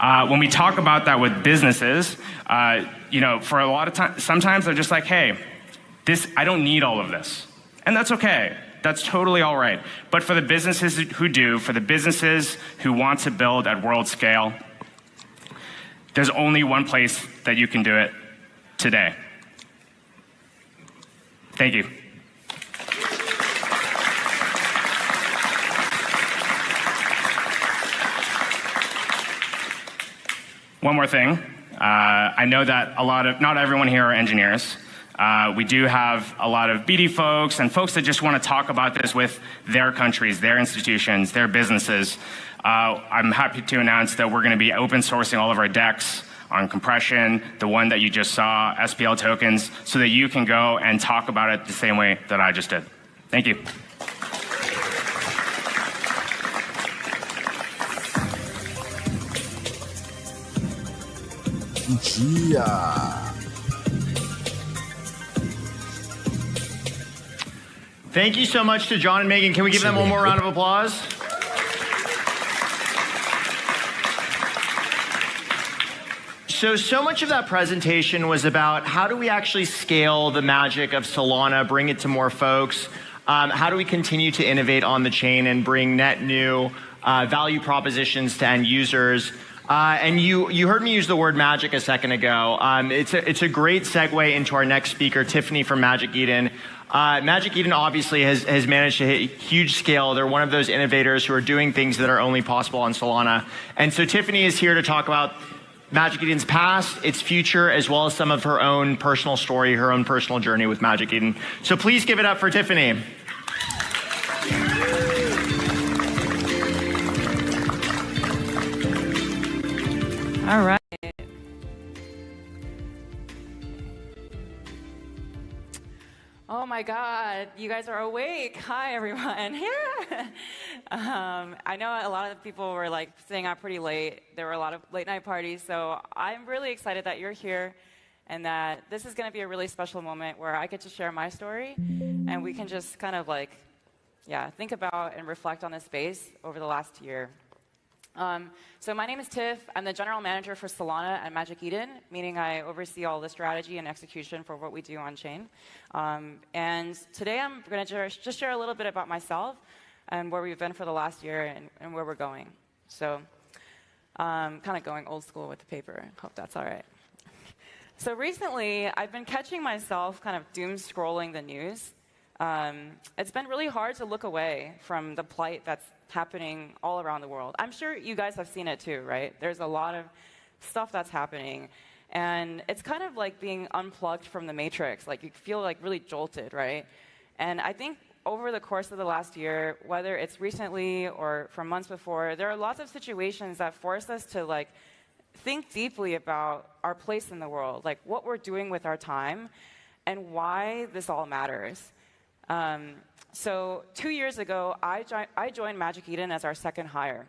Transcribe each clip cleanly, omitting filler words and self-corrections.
When we talk about that with businesses, for a lot of times, sometimes they're just like, hey, I don't need all of this. And that's okay. That's totally all right. But for the businesses who do, for the businesses who want to build at world scale, there's only one place that you can do it today. Thank you. One more thing. I know that not everyone here are engineers. We do have a lot of BD folks and folks that just want to talk about this with their countries, their institutions, their businesses. I'm happy to announce that we're going to be open sourcing all of our decks on compression, the one that you just saw, SPL tokens, so that you can go and talk about it the same way that I just did. Thank you. Thank you so much to John and Megan. Can we give them one more round of applause? So much of that presentation was about how do we actually scale the magic of Solana, bring it to more folks? How do we continue to innovate on the chain and bring net new value propositions to end users? And you heard me use the word magic a second ago. It's a great segue into our next speaker, Tiffany from Magic Eden. Magic Eden obviously has managed to hit huge scale. They're one of those innovators who are doing things that are only possible on Solana. And so Tiffany is here to talk about Magic Eden's past, its future, as well as some of her own personal story, her own personal journey with Magic Eden. So please give it up for Tiffany. All right. Oh my God, you guys are awake. Hi, everyone. Yeah. I know a lot of people were like staying out pretty late. There were a lot of late night parties. So I'm really excited that you're here and that this is going to be a really special moment where I get to share my story and we can just kind of like, think about and reflect on this space over the last year. So my name is Tiff. I'm the general manager for Solana at Magic Eden, meaning I oversee all the strategy and execution for what we do on chain. And today I'm going to just share a little bit about myself and where we've been for the last year and where we're going. So kind of going old school with the paper. Hope that's all right. So recently, I've been catching myself kind of doom scrolling the news. It's been really hard to look away from the plight that's happening all around the world. I'm sure you guys have seen it too, right? There's a lot of stuff that's happening. And it's kind of like being unplugged from the matrix. Like you feel like really jolted, right? And I think over the course of the last year, whether it's recently or from months before, there are lots of situations that force us to like think deeply about our place in the world, like what we're doing with our time and why this all matters. So 2 years ago, I joined Magic Eden as our second hire.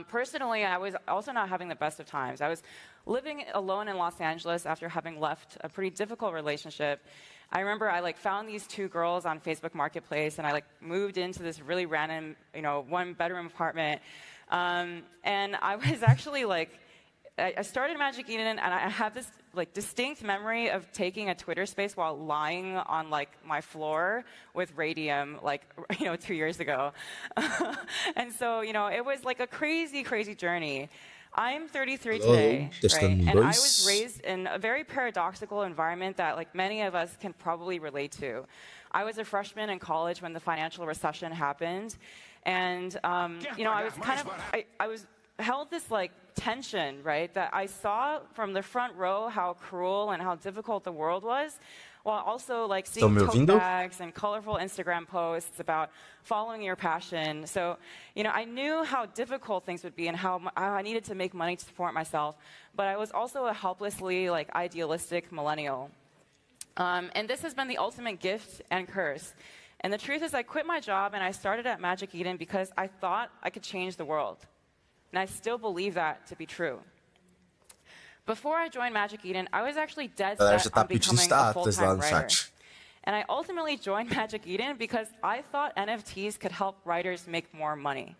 Personally, I was also not having the best of times. I was living alone in Los Angeles after having left a pretty difficult relationship. I remember I found these two girls on Facebook Marketplace, and I moved into this really random, one-bedroom apartment. And I was actually I started Magic Eden, and I have this distinct memory of taking a Twitter space while lying on my floor with radium 2 years ago. And so it was a crazy, crazy journey. I'm 33 today, right? And I was raised in a very paradoxical environment that many of us can probably relate to. I was a freshman in college when the financial recession happened, and I was I was held this tension, right? That I saw from the front row how cruel and how difficult the world was, while also seeing tote bags and colorful Instagram posts about following your passion. So, I knew how difficult things would be and how I needed to make money to support myself, but I was also a helplessly idealistic millennial. And this has been the ultimate gift and curse. And the truth is I quit my job and I started at Magic Eden because I thought I could change the world. And I still believe that to be true. Before I joined Magic Eden, I was actually dead set on becoming a full-time writer. And I ultimately joined Magic Eden because I thought NFTs could help writers make more money.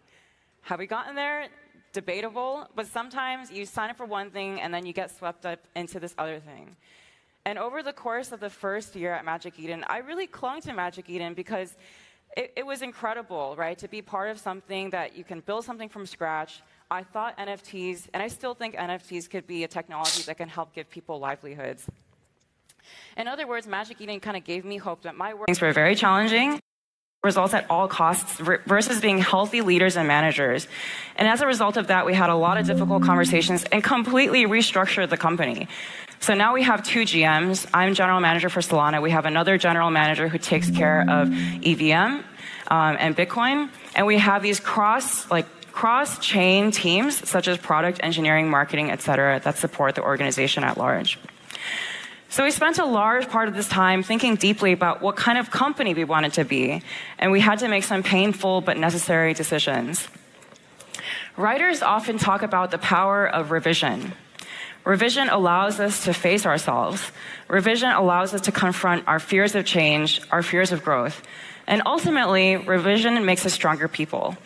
Have we gotten there? debatable, but sometimes you sign up for one thing and then you get swept up into this other thing. And over the course of the first year at Magic Eden, I really clung to Magic Eden because it was incredible, right? To be part of something that you can build something from scratch. I thought NFTs, and I still think NFTs could be a technology that can help give people livelihoods. In other words, Magic Eden kind of gave me hope that my work were very challenging, results at all costs versus being healthy leaders and managers. And as a result of that, we had a lot of difficult conversations and completely restructured the company. So now we have 2 GMs. I'm general manager for Solana. We have another general manager who takes care of EVM and Bitcoin. And we have these cross-chain teams, such as product engineering, marketing, et cetera, that support the organization at large. So we spent a large part of this time thinking deeply about what kind of company we wanted to be. And we had to make some painful but necessary decisions. Writers often talk about the power of revision. Revision allows us to face ourselves. Revision allows us to confront our fears of change, our fears of growth. And ultimately, revision makes us stronger people.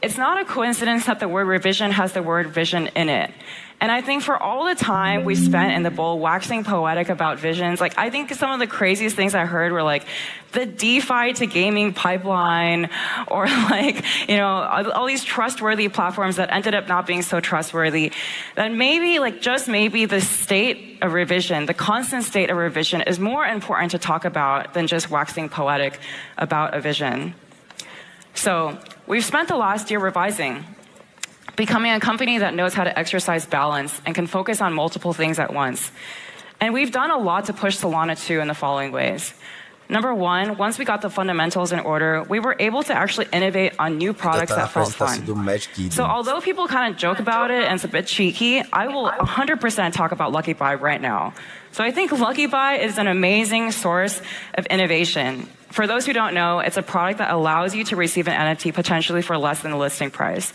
It's not a coincidence that the word revision has the word vision in it. And I think for all the time we spent in the bowl waxing poetic about visions, like I think some of the craziest things I heard were like the DeFi to gaming pipeline, or like, you know, all these trustworthy platforms that ended up not being so trustworthy. That maybe, like just maybe, the state of revision, the constant state of revision is more important to talk about than just waxing poetic about a vision. So we've spent the last year revising, becoming a company that knows how to exercise balance and can focus on multiple things at once. And we've done a lot to push Solana too in the following ways. Number one, once we got the fundamentals in order, we were able to actually innovate on new products that felt fun. So although people kind of joke about it and it's a bit cheeky, I will 100% talk about Lucky Buy right now. So I think Lucky Buy is an amazing source of innovation. For those who don't know, it's a product that allows you to receive an NFT potentially for less than the listing price.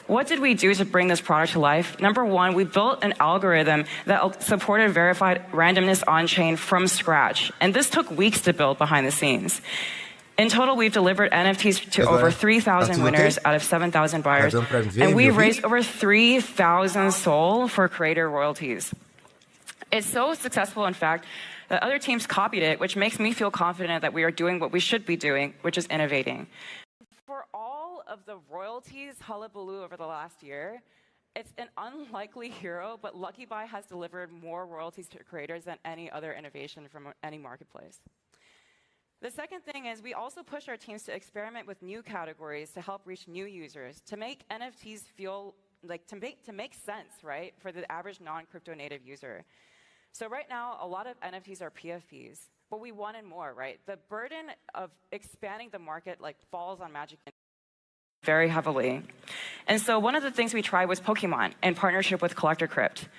What did we do to bring this product to life? Number one, we built an algorithm that supported verified randomness on-chain from scratch. And this took weeks to build behind the scenes. In total, we've delivered NFTs to over 3,000 winners out of 7,000 buyers. And we've raised over 3,000 SOL for creator royalties. It's so successful, in fact, that other teams copied it, which makes me feel confident that we are doing what we should be doing, which is innovating. For all of the royalties hullabaloo over the last year, it's an unlikely hero, but Lucky Buy has delivered more royalties to creators than any other innovation from any marketplace. The second thing is we also push our teams to experiment with new categories to help reach new users, to make NFTs feel like, to make sense, right, for the average non-crypto native user. So right now, a lot of NFTs are PFPs. But we wanted more, right? The burden of expanding the market like falls on Magic very heavily. And so one of the things we tried was Pokemon in partnership with Collector Crypt.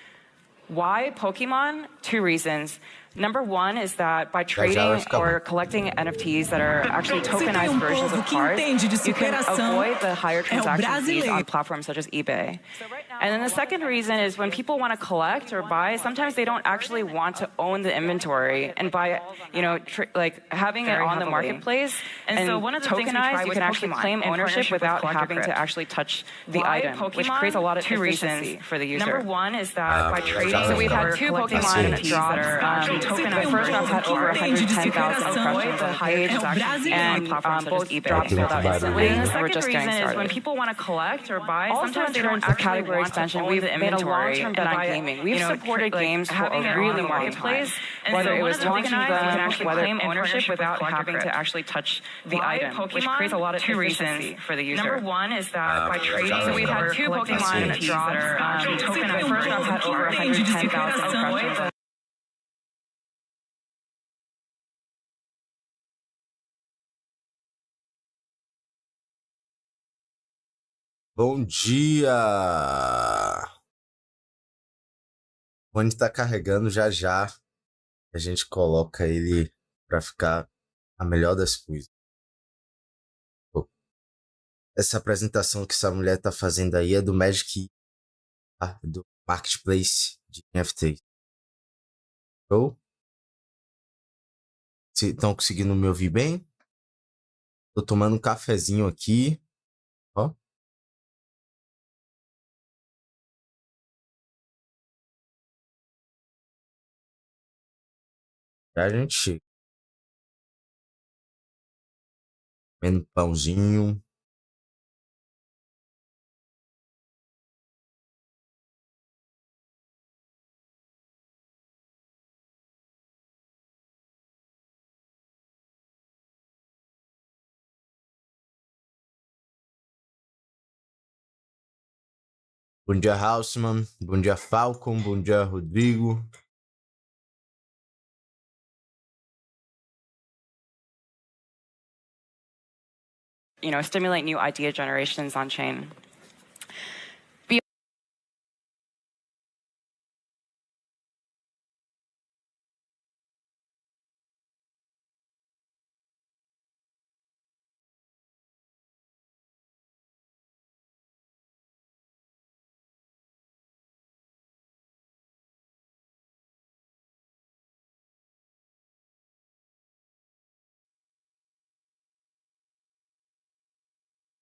Why Pokemon? 2 reasons. Number one is that by trading or collecting NFTs that are actually tokenized versions of cards, you can avoid the higher transaction fees on platforms such as eBay. And then the second reason is when people want to collect or buy, sometimes they don't actually want to own the inventory. And by, you know, like having it on the marketplace and so one of the tokenized, you can actually claim ownership without having to actually touch the item, which creates a lot of efficiency for the user. Number one is that by trading, so we've had 2 Pokemon NFTs that are tokenized. The first drop had over 110,000 impressions on the page, and both drops sold out instantly. And the second reason is when people want to collect or buy, sometimes they don't actually category extension. We've made a long-term bet on gaming. We've supported games for a really long time. Whether it was launching them, you can actually claim ownership without having to actually touch the item, which creates a lot of efficiency for the user. Number one is that by trading, so we've had 2 Pokemon drops that are tokenized. The first drop had over 110,000 impressions. Bom dia! O fone está carregando já já. A gente coloca ele para ficar a melhor das coisas. Essa apresentação que essa mulher está fazendo aí é do Magic, tá? Do Marketplace de NFT. Show? Estão conseguindo me ouvir bem? Tô tomando um cafezinho aqui. Ó. Já a gente chega. Comendo pãozinho. Bom dia, Houseman. Bom dia, Falcon. Bom dia, Rodrigo. Stimulate new idea generations on chain.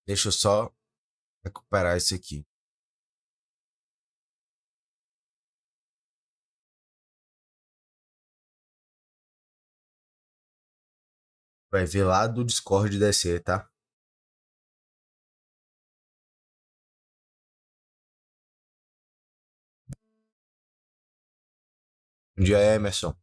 Deixa eu só recuperar isso aqui. Vai ver lá do Discord descer, tá? Bom dia, Emerson.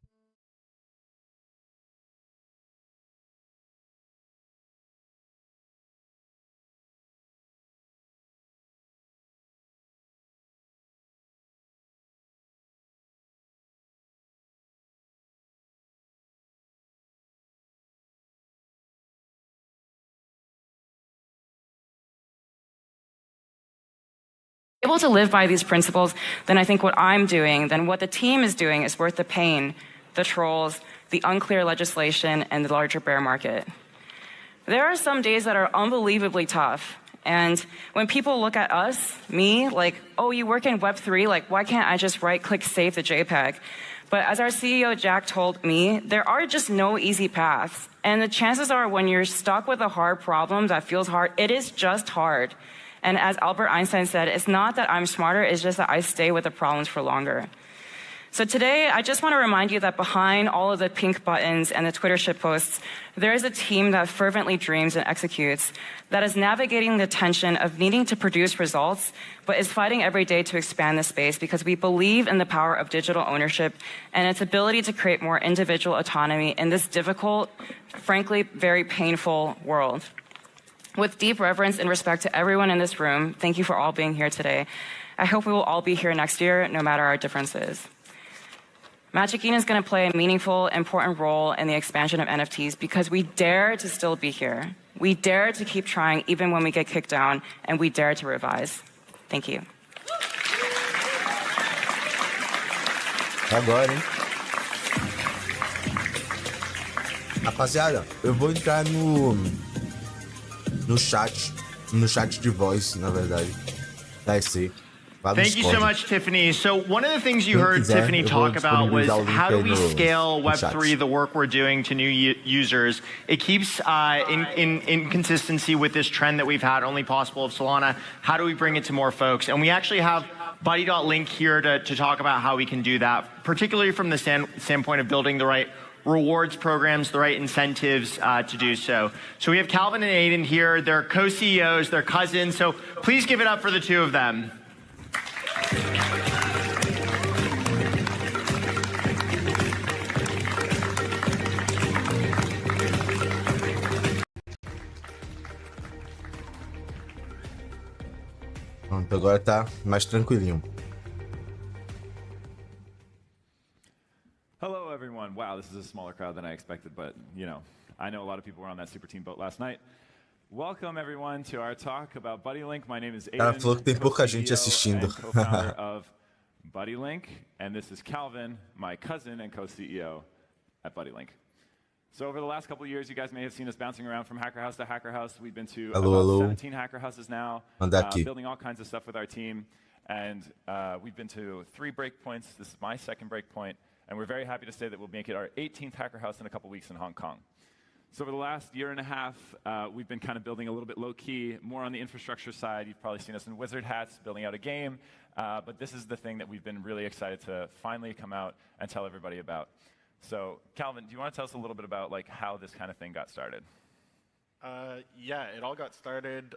Able to live by these principles, then I think what I'm doing, then what the team is doing is worth the pain, the trolls, the unclear legislation, and the larger bear market. There are some days that are unbelievably tough. And when people look at us, me, like, oh, you work in Web3, like, why can't I just right-click save the JPEG? But as our CEO, Jack, told me, there are just no easy paths. And the chances are when you're stuck with a hard problem that feels hard, it is just hard. And as Albert Einstein said, it's not that I'm smarter, it's just that I stay with the problems for longer. So today, I just want to remind you that behind all of the pink buttons and the Twitter shitposts, there is a team that fervently dreams and executes, that is navigating the tension of needing to produce results, but is fighting every day to expand the space because we believe in the power of digital ownership and its ability to create more individual autonomy in this difficult, frankly, very painful world. With deep reverence and respect to everyone in this room, thank you for all being here today. I hope we will all be here next year, no matter our differences. Magic Eden is going to play a meaningful, important role in the expansion of NFTs because we dare to still be here. We dare to keep trying even when we get kicked down, and we dare to revise. Thank you. Agora, hein? Rapaziada, eu vou entrar no chat de voz, na verdade. Vai ser. Thank you so much, Tiffany. So one of the things you heard Tiffany talk about was how do we scale Web3, the work we're doing to new users. It keeps in consistency with this trend that we've had, only possible of Solana. How do we bring it to more folks? And we actually have Buddy.link here to talk about how we can do that, particularly from the standpoint of building the right rewards programs, the right incentives to do so. So we have Calvin and Aiden here. They're co-CEOs, they're cousins. So please give it up for the two of them. Pronto, agora tá mais tranquilinho. Hello, everyone. Wow, this is a smaller crowd than I expected, but I know a lot of people were on that super team boat last night. Welcome, everyone, to our talk about BuddyLink. My name is Aiden, Ela falou que tem pouca gente assistindo. co-founder of BuddyLink, and this is Calvin, my cousin and co-CEO at BuddyLink. So over the last couple of years, you guys may have seen us bouncing around from hacker house to hacker house. We've been to about 17 hacker houses now, building all kinds of stuff with our team. And we've been to 3 breakpoints. This is my second breakpoint. And we're very happy to say that we'll make it our 18th hacker house in a couple weeks in Hong Kong. So over the last year and a half, we've been kind of building a little bit low-key, more on the infrastructure side. You've probably seen us in wizard hats, building out a game. But this is the thing that we've been really excited to finally come out and tell everybody about. So Calvin, do you want to tell us a little bit about like how this kind of thing got started? Yeah, it all got started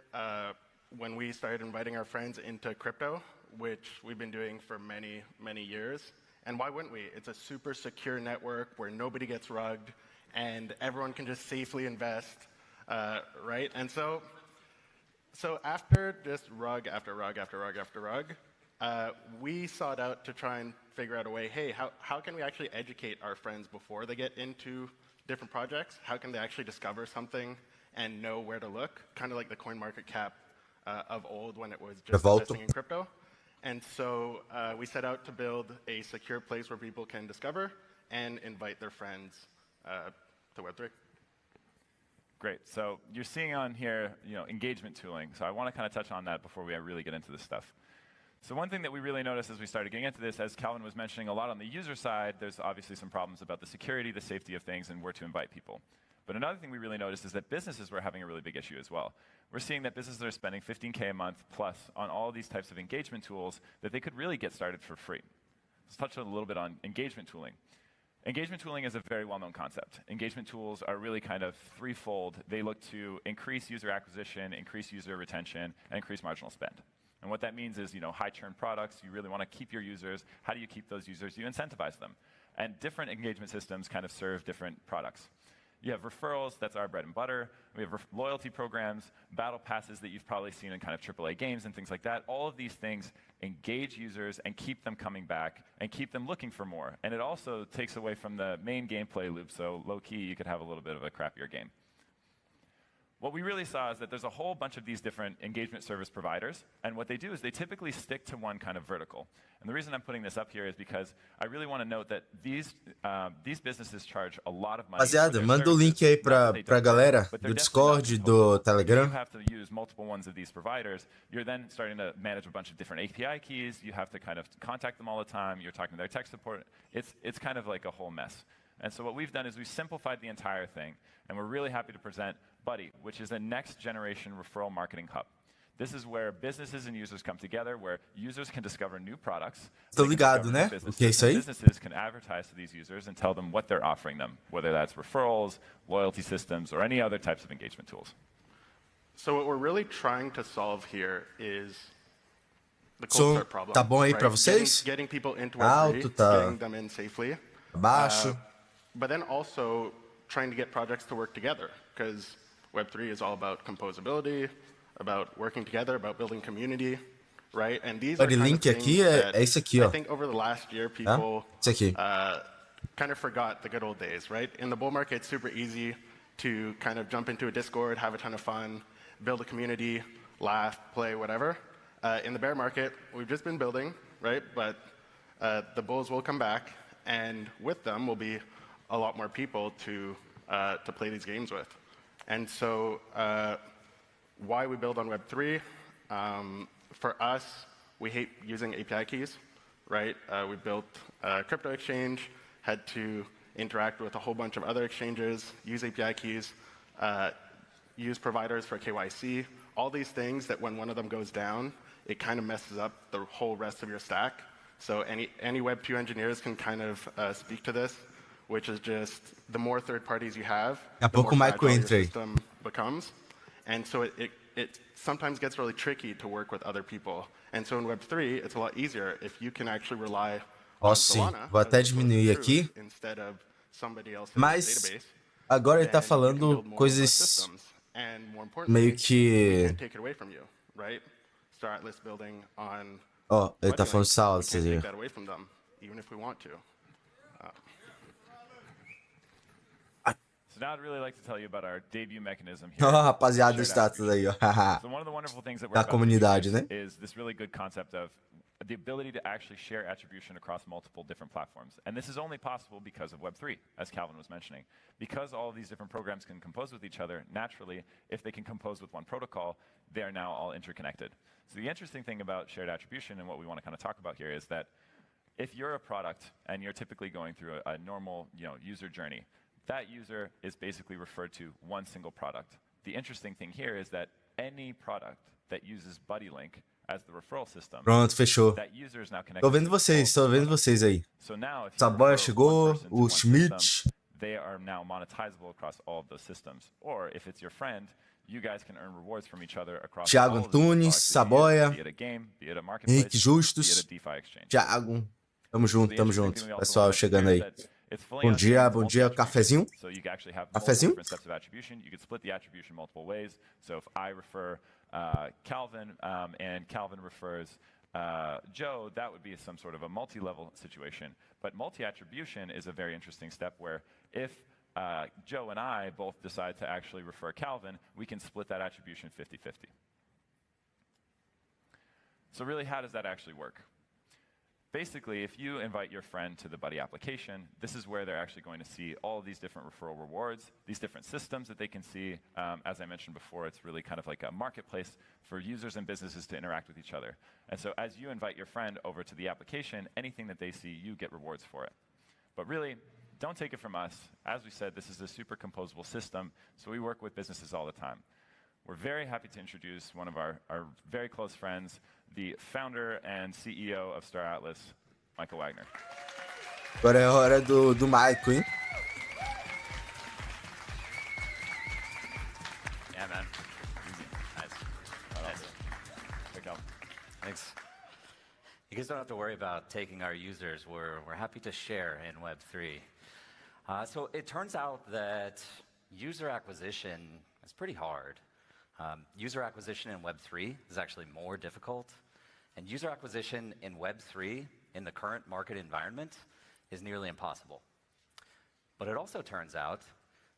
when we started inviting our friends into crypto, which we've been doing for many, many years. And why wouldn't we? It's a super secure network where nobody gets rugged and everyone can just safely invest, right? And so after just rug after rug after rug after rug, we sought out to try and figure out a way, hey, how can we actually educate our friends before they get into different projects? How can they actually discover something and know where to look? Kind of like the CoinMarketCap of old when it was just investing in crypto. And so we set out to build a secure place where people can discover and invite their friends to Web3. Great. So you're seeing on here, engagement tooling. So I want to kind of touch on that before we really get into this stuff. So one thing that we really noticed as we started getting into this, as Calvin was mentioning a lot on the user side, there's obviously some problems about the security, the safety of things, and where to invite people. But another thing we really noticed is that businesses were having a really big issue as well. We're seeing that businesses are spending $15K a month plus on all these types of engagement tools that they could really get started for free. Let's touch a little bit on engagement tooling. Engagement tooling is a very well-known concept. Engagement tools are really kind of threefold. They look to increase user acquisition, increase user retention, and increase marginal spend. And what that means is, high churn products, you really want to keep your users. How do you keep those users? You incentivize them. And different engagement systems kind of serve different products. You have referrals, that's our bread and butter. We have loyalty programs, battle passes that you've probably seen in kind of AAA games and things like that. All of these things engage users and keep them coming back and keep them looking for more. And it also takes away from the main gameplay loop, so low-key you could have a little bit of a crappier game. What we really saw is that there's a whole bunch of these different engagement service providers, and what they do is they typically stick to one kind of vertical. And the reason I'm putting this up here is because I really want to note that these businesses charge a lot of money. Rapaziada, manda o link aí pra galera do Discord, do Telegram. You have to use multiple ones of these providers. You're then starting to manage a bunch of different API keys. You have to kind of contact them all the time. You're talking to their tech support. It's kind of like a whole mess. And so what we've done is we've simplified the entire thing, and we're really happy to present Buddy, which is a next-generation referral marketing hub. This is where businesses and users come together, where users can discover new products. Tô ligado, né? O que é isso aí? Businesses can advertise to these users and tell them what they're offering them, whether that's referrals, loyalty systems, or any other types of engagement tools. So what we're really trying to solve here is the cold start problem. Tá bom aí pra vocês? Getting people into Web3, getting them in safely. Baixo. But then also trying to get projects to work together, because Web3 is all about composability, about working together, about building community, right? And these are kind link of aqui things é esse aqui, ó. I think over the last year, people kind of forgot the good old days, right? In the bull market, it's super easy to kind of jump into a Discord, have a ton of fun, build a community, laugh, play, whatever. In the bear market, we've just been building, right? But the bulls will come back, and with them will be a lot more people to play these games with. And so why we build on Web3? For us, we hate using API keys, right? We built a crypto exchange, had to interact with a whole bunch of other exchanges, use API keys, use providers for KYC, all these things that when one of them goes down, it kind of messes up the whole rest of your stack. So any Web2 engineers can kind of speak to this, which is just the more third parties you have, the more fragile your system becomes. And so it sometimes gets really tricky to work with other people. And so in Web3, it's a lot easier if you can actually rely on Solana, vou até diminuir aqui. instead of somebody else's Mas database. agora ele tá falando coisas meio que... Right? Start list building on Ó, ele tá falando salsa take ali. that away from them, even if we want to. So now I'd really like to tell you about our debut mechanism here. Ó, rapaziada do status aí, ó. So one of the wonderful things that we're Da about to comunidade, introduce né? is this really good concept of the ability to actually share attribution across multiple different platforms. And this is only possible because of Web3, as Calvin was mentioning. Because all of these different programs can compose with each other, naturally, if they can compose with one protocol, they are now all interconnected. So the interesting thing about shared attribution and what we want to kind of talk about here is that if you're a product and you're typically going through a normal user journey, that user is basically referred to one single product. The interesting thing here is that any product that uses BuddyLink as the referral system. Pronto, fechou. That user is now connected. Tô vendo vocês aí. So now, if you Saboia refer chegou, one person to o one Schmidt. system, they are now monetizable across all of those systems. Or if it's your friend, you guys can earn rewards from each other across Thiago all of the different Antunes, products that you Saboia, use, be it a game, be it a marketplace, Henrique Justus, be it a DeFi exchange. Thiago. Tamo So junto, the tamo interesting junto. thing we also Pessoal wanted to chegando share is aí. that it's fully Bom on-chain, dia, it's bom dia. multi-attribution. Cafezinho? So you can actually have Cafezinho? multiple different steps of attribution. You can split the attribution multiple ways. So if I refer Calvin and Calvin refers Joe, that would be some sort of a multi-level situation. But multi-attribution is a very interesting step where if Joe and I both decide to actually refer Calvin, we can split that attribution 50-50. So really, how does that actually work? Basically, if you invite your friend to the Buddy application, this is where they're actually going to see all of these different referral rewards, these different systems that they can see. As I mentioned before, it's really kind of like a marketplace for users and businesses to interact with each other. And so as you invite your friend over to the application, anything that they see, you get rewards for it. But really, don't take it from us. As we said, this is a super composable system, so we work with businesses all the time. We're very happy to introduce one of our very close friends, the founder and CEO of Star Atlas, Michael Wagner. Agora é a hora do Michael, hein? Yeah, man. Easy. Nice. Pick up. Thanks. You guys don't have to worry about taking our users. We're happy to share in Web3. So it turns out that user acquisition is pretty hard. User acquisition in Web3 is actually more difficult. And user acquisition in Web3 in the current market environment is nearly impossible. But it also turns out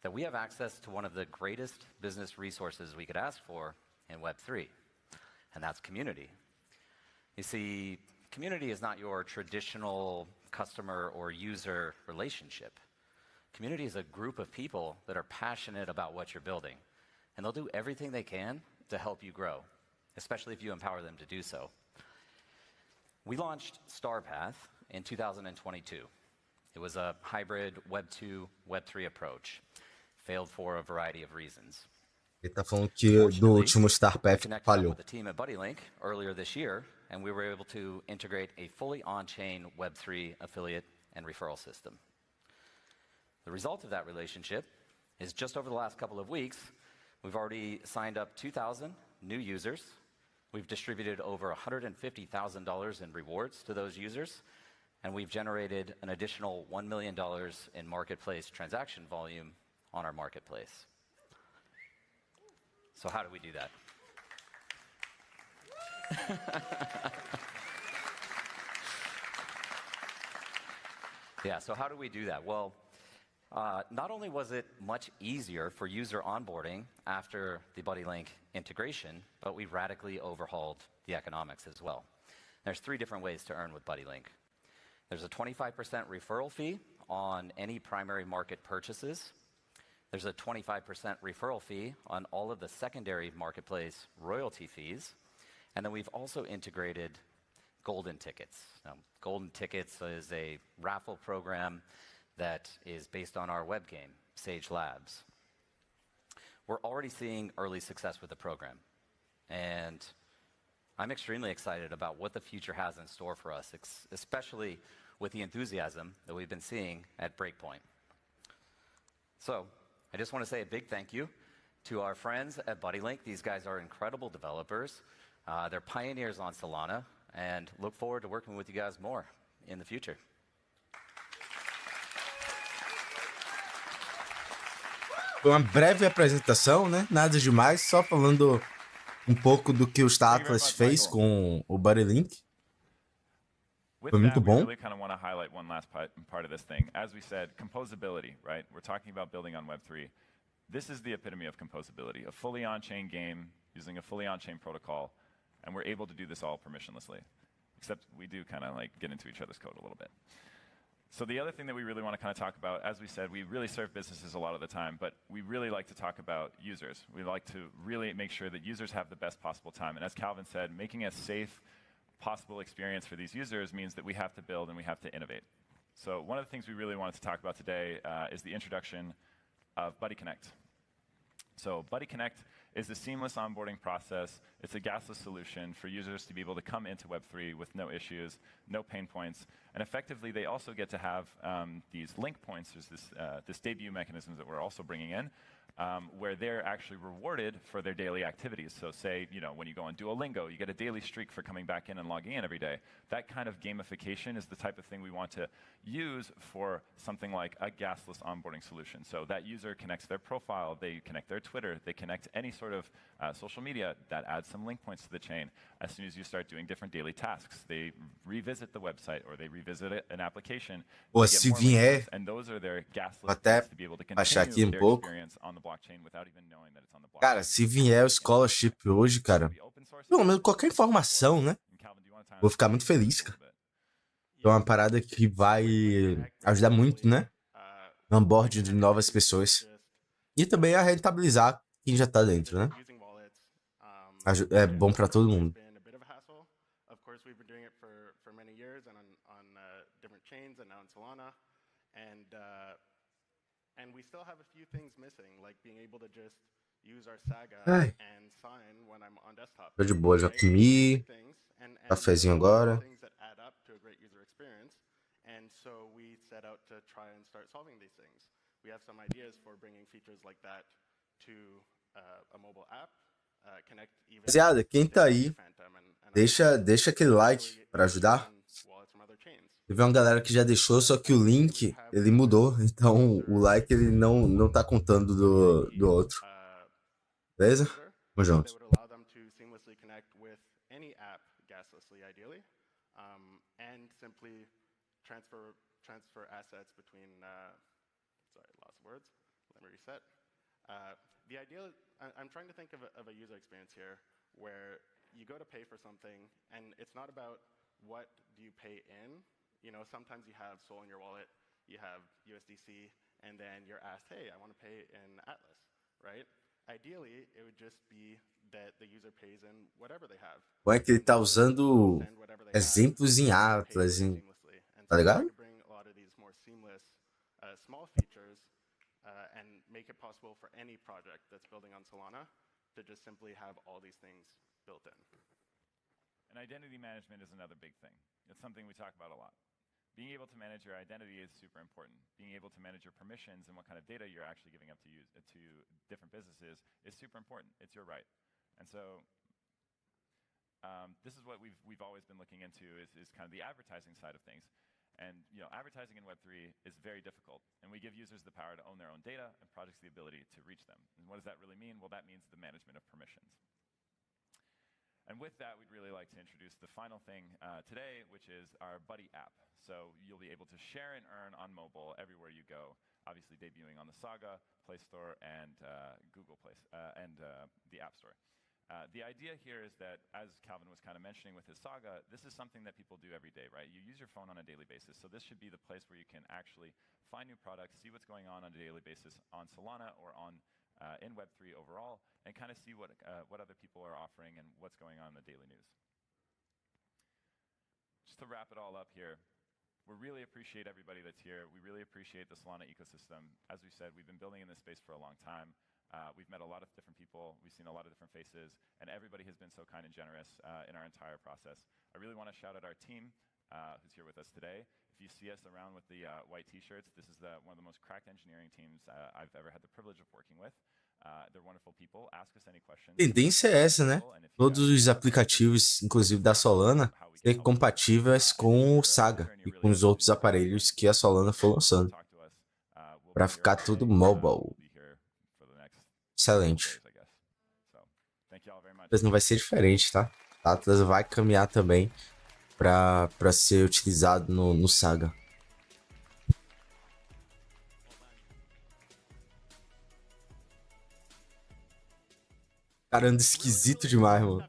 that we have access to one of the greatest business resources we could ask for in Web3, and that's community. You see, community is not your traditional customer or user relationship. Community is a group of people that are passionate about what you're building, and they'll do everything they can to help you grow, especially if you empower them to do so. We launched StarPath in 2022. It was a hybrid Web 2, Web 3 approach. Failed for a variety of reasons. Ele tá falando que do último StarPath falhou. With the team at BuddyLink earlier this year, and we were able to integrate a fully on-chain Web 3 affiliate and referral system. The result of that relationship is just over the last couple of weeks, we've already signed up 2,000 new users. We've distributed over $150,000 in rewards to those users, and we've generated an additional $1 million in marketplace transaction volume on our marketplace. So how do we do that? Yeah, so how do we do that? Well, not only was it much easier for user onboarding after the BuddyLink integration, but we radically overhauled the economics as well. There's 3 different ways to earn with BuddyLink. There's a 25% referral fee on any primary market purchases. There's a 25% referral fee on all of the secondary marketplace royalty fees. And then we've also integrated golden tickets. Now, golden tickets is a raffle program that is based on our web game, Sage Labs. We're already seeing early success with the program. And I'm extremely excited about what the future has in store for us, especially with the enthusiasm that we've been seeing at Breakpoint. So I just want to say a big thank you to our friends at BuddyLink. These guys are incredible developers. They're pioneers on Solana, and look forward to working with you guys more in the future. Foi uma breve apresentação, né? Nada demais, só falando um pouco do que o Star Atlas fez com o BuddyLink. Foi muito bom. We really kind of want to highlight one last part of this thing. As we said, composability, right? We're talking about building on Web3. This is the epitome of composability, a fully on-chain game using a fully on-chain protocol, and we're able to do this all permissionlessly. Except we do kind of like get into each other's code a little bit. So the other thing that we really want to kind of talk about, as we said, we really serve businesses a lot of the time, but we really like to talk about users. We like to really make sure that users have the best possible time. And as Calvin said, making a safe, possible experience for these users means that we have to build and we have to innovate. So one of the things we really wanted to talk about today is the introduction of Buddy Connect. So Buddy Connect is a seamless onboarding process. It's a gasless solution for users to be able to come into Web3 with no issues, no pain points. And effectively, they also get to have these link points. There's this debut mechanisms that we're also bringing in, where they're actually rewarded for their daily activities. So say, when you go on Duolingo, you get a daily streak for coming back in and logging in every day. That kind of gamification is the type of thing we want to use for something like a gasless onboarding solution. So that user connects their profile, they connect their Twitter, they connect any sort of social media, that adds some link points to the chain. As soon as you start doing different daily tasks, they revisit the website or they revisit an application. Pô, se vier, and those are their gasless até to be able to achar aqui continue their pouco. experience on the blockchain without even knowing that it's on the blockchain. Cara, se vier o scholarship hoje, cara, pelo menos qualquer informação, né? Vou ficar muito feliz, cara. É uma parada que vai ajudar muito, né? No onboarding de novas pessoas. E também a rentabilizar quem já tá dentro, né? É bom pra todo mundo. And we still have a few things missing, like being able to just use our Saga and sign when I'm on desktop. Tô de boa, já comi. Cafezinho agora. Things that add up to a great user experience. And so we set out to try and start solving these things. We have some ideas for bringing features like that to a mobile app. Connect even. Rapaziada, quem tá aí, deixa aquele like pra ajudar. Teve uma galera que já deixou, só que o link, ele mudou. Então, o like, ele não tá contando do outro. Beleza? Vamos junto. Transfer assets between, sorry, lost words. Let me reset. The idea, I'm trying to think of a user experience here where you go to pay for something and it's not about what do you pay in. Sometimes you have Sol in your wallet, you have USDC, and then you're asked, hey, I want to pay in Atlas, right? Ideally, it would just be that the user pays in whatever they have. Bom, é que ele tá usando exemplos em Atlas, tá ligado? Small features and make it possible for any project that's building on Solana to just simply have all these things built in. And identity management is another big thing. It's something we talk about a lot. Being able to manage your identity is super important. Being able to manage your permissions and what kind of data you're actually giving up to different businesses is super important. It's your right. And so this is what we've always been looking into is kind of the advertising side of things. And advertising in Web3 is very difficult, and we give users the power to own their own data and projects the ability to reach them. And what does that really mean? Well, that means the management of permissions. And with that, we'd really like to introduce the final thing today, which is our Buddy app. So you'll be able to share and earn on mobile everywhere you go, obviously debuting on the Saga, Play Store, and Google Play, and the App Store. The idea here is that, as Calvin was kind of mentioning with his Saga, this is something that people do every day, right? You use your phone on a daily basis, so this should be the place where you can actually find new products, see what's going on a daily basis on Solana or on in Web3 overall, and kind of see what other people are offering and what's going on in the daily news. Just to wrap it all up here, we really appreciate everybody that's here. We really appreciate the Solana ecosystem. As we said, we've been building in this space for a long time. We've met a lot of different people, we've seen a lot of different faces, and everybody has been so kind and generous in our entire process. I really want to shout out our team who's here with us today. If you see us around with the white t-shirts, this is one of the most cracked engineering teams I've ever had the privilege of working with. They're wonderful people. Ask us any questions. Tendência é essa, né? Todos os aplicativos, inclusive da Solana, ser compatíveis com o Saga e com os outros aparelhos que a Solana for lançando. Para ficar tudo mobile. Excelente. Mas não vai ser diferente, tá? A Atlas vai caminhar também para ser utilizado no Saga. Cara, anda esquisito demais, mano.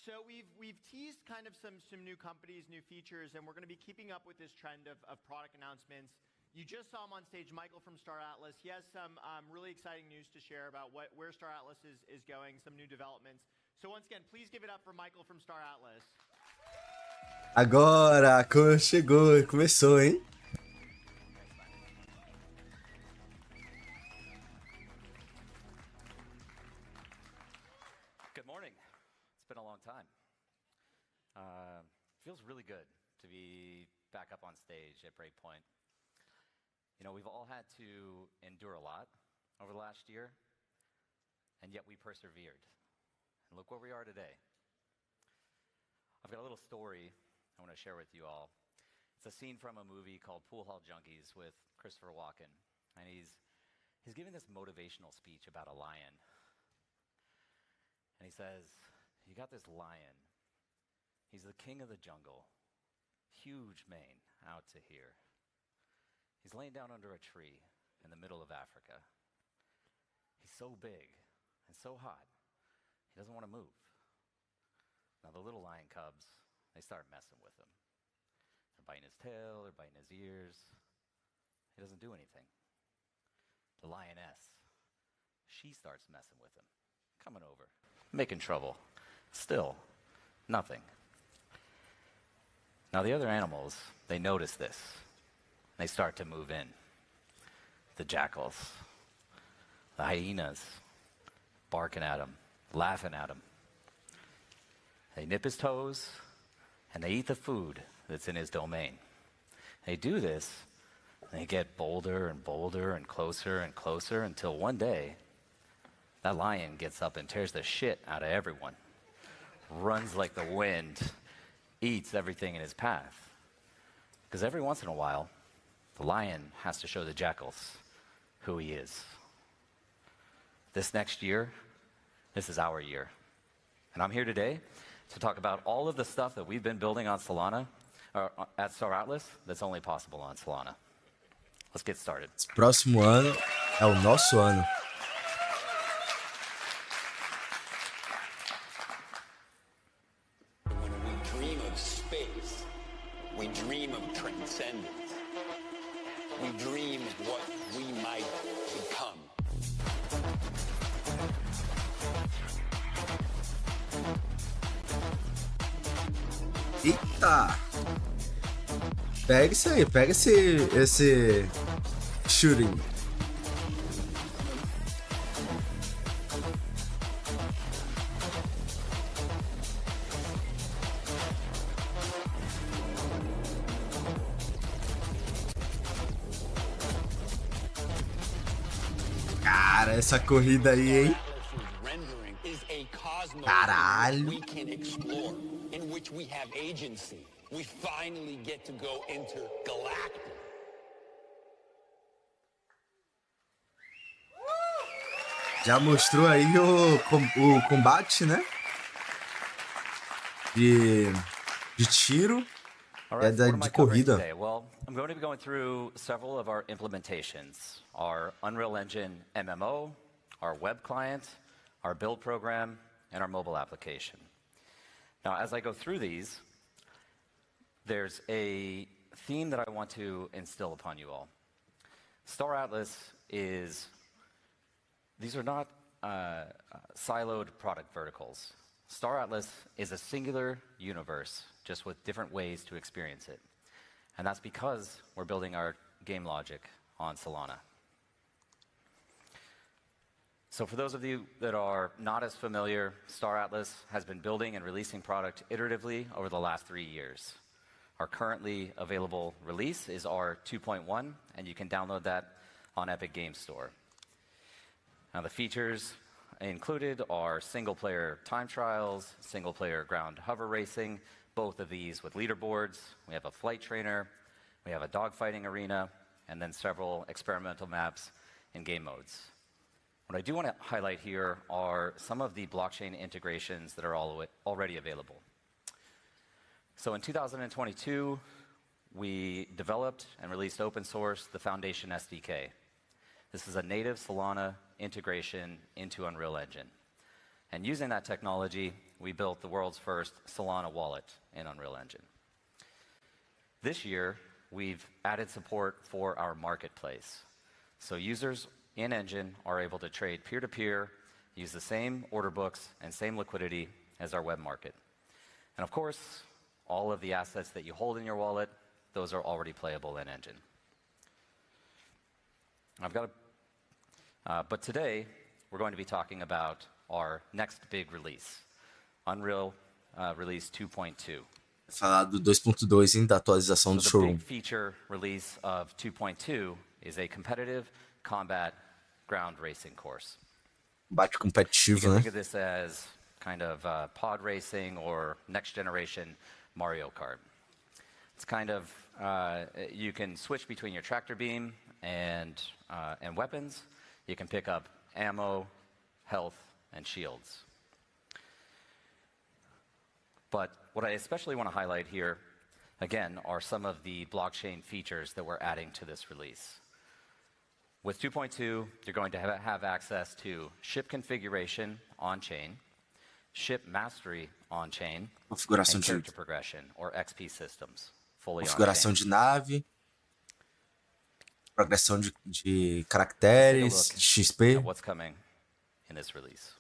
So we've teased kind of some new companies, new features, and we're going to be keeping up with this trend of product announcements. You just saw him on stage, Michael from Star Atlas. He has some really exciting news to share about where Star Atlas is going, some new developments. So once again, please give it up for Michael from Star Atlas. Agora, chegou, começou, hein? Good morning. It's been a long time. Feels really good to be back up on stage at Breakpoint. You know, we've all had to endure a lot over the last year, and yet we persevered. And look where we are today. I've got a little story I want to share with you all. It's a scene from a movie called Pool Hall Junkies with Christopher Walken, and he's giving this motivational speech about a lion. And he says, you got this lion. He's the king of the jungle. Huge mane out to here. He's laying down under a tree in the middle of Africa. He's so big and so hot, he doesn't want to move. Now the little lion cubs, they start messing with him. They're biting his tail, they're biting his ears. He doesn't do anything. The lioness, she starts messing with him, coming over, making trouble. Still, nothing. Now the other animals, they notice this. They start to move in. The jackals, the hyenas, barking at him, laughing at him. They nip his toes, and they eat the food that's in his domain. They do this, and they get bolder and bolder and closer until one day, that lion gets up and tears the shit out of everyone, runs like the wind, eats everything in his path. Because every once in a while, the lion has to show the jackals who he is. This next year, this is our year. And I'm here today to talk about all of the stuff that we've been building on Solana, or at Star Atlas, that's only possible on Solana. Let's get started. Próximo ano é o nosso ano. When we dream of space, we dream of transcendence. We dream of what we might become. Eita! Pega isso aí, pega esse shooting. Cara, essa corrida aí, hein? Caralho! In which we have agency. We finally get to go intergalactic. Já mostrou aí o combate, né? De tiro e de corrida. Well, I'm going to be going through several of our implementations. Our Unreal Engine MMO, our web client, our build program, and our mobile application. Now, as I go through these, there's a theme that I want to instill upon you all. Star Atlas is, these are not siloed product verticals. Star Atlas is a singular universe, just with different ways to experience it. And that's because we're building our game logic on Solana. So for those of you that are not as familiar, Star Atlas has been building and releasing product iteratively over the last 3 years. Our currently available release is R 2.1, and you can download that on Epic Games Store. Now the features included are single-player time trials, single-player ground hover racing, both of these with leaderboards. We have a flight trainer, we have a dogfighting arena, and then several experimental maps and game modes. What I do want to highlight here are some of the blockchain integrations that are already available. So in 2022, we developed and released open source the Foundation SDK. This is a native Solana integration into Unreal Engine. And using that technology, we built the world's first Solana wallet in Unreal Engine. This year, we've added support for our marketplace. So users in Engine are able to trade peer-to-peer, use the same order books and same liquidity as our web market. And of course, all of the assets that you hold in your wallet, those are already playable in Engine. But today, we're going to be talking about our next big release, Unreal Release 2.2. Falar do 2.2, hein, da atualização do So the showroom. big feature release of 2.2 is a competitive combat ground racing course. Bate You competitivo, can né? think of this as kind of pod racing or next generation Mario Kart. It's kind of, you can switch between your tractor beam and weapons. You can pick up ammo, health, and shields. But what I especially want to highlight here, again, are some of the blockchain features that we're adding to this release. With 2.2, you're going to have access to ship configuration on-chain, ship mastery on-chain, Configuração and de, character progression, or XP systems, fully configuração on-chain. de nave, progressão de Let's take a caracteres, look de XP. at what's coming in this release.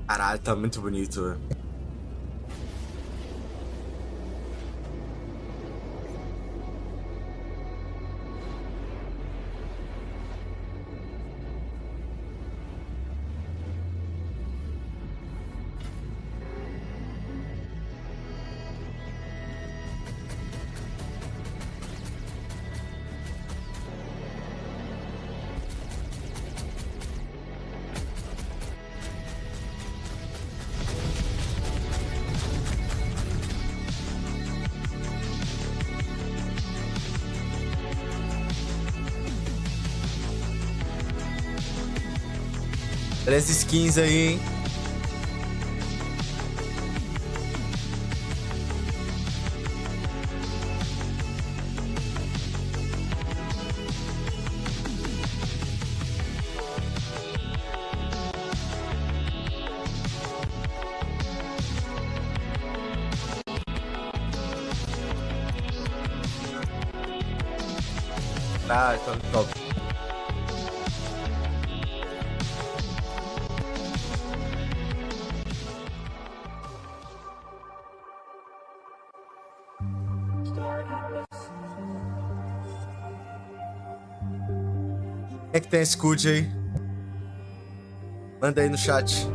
Caralho, tá muito bonito, velho. Três skins aí, hein? Ah, então top. Quem é que tem esse CUD aí? Manda aí no chat.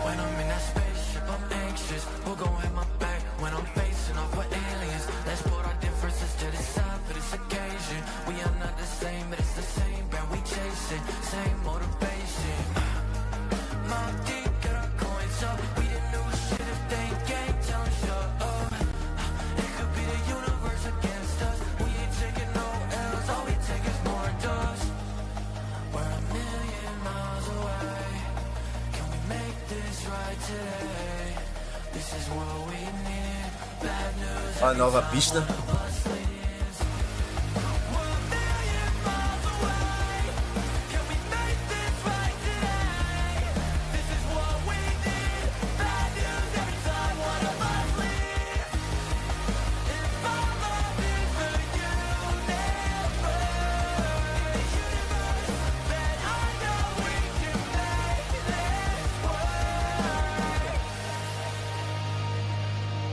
When I'm in that spaceship, I'm anxious. Who gon' have my back when I'm facing off with aliens? Let's put our differences to the side for this occasion. We are not the same, but it's the same brand we chasing. Same motivation. Mob deep, get our coins up. We the new shit if they can't tell us shut up. It could be the universe against us. We ain't taking no L's, all we take is more dust. We're a million miles away. Can we make this right today? This is what we need. Bad news. Ó, a nova pista.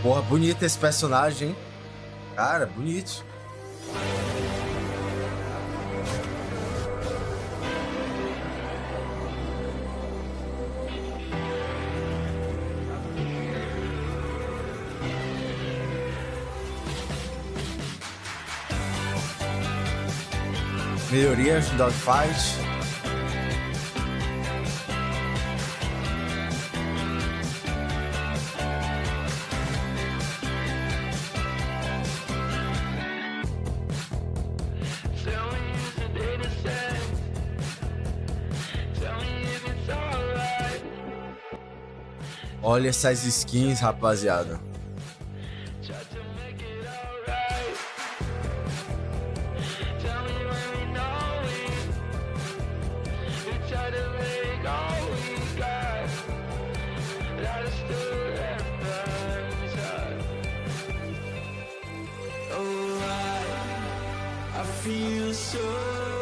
Porra, bonito esse personagem, hein? Cara, bonito. Melhorias no dogfight. Olha essas skins, rapaziada. I feel so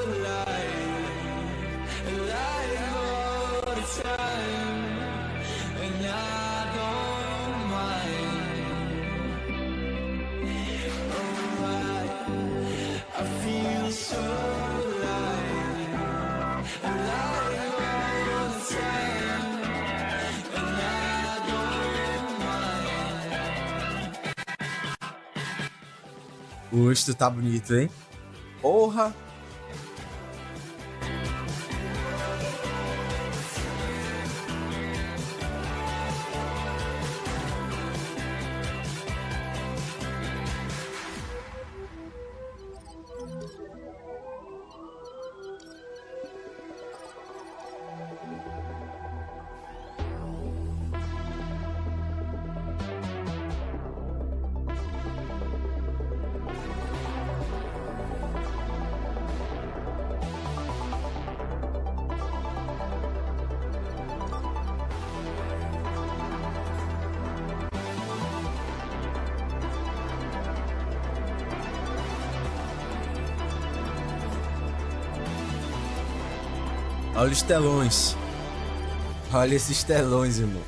alive all the time, and I don't mind. Oh, I feel so alive all the time, and I don't mind. O rosto tá bonito, hein? Porra! Olha os telões. Olha esses telões, irmão.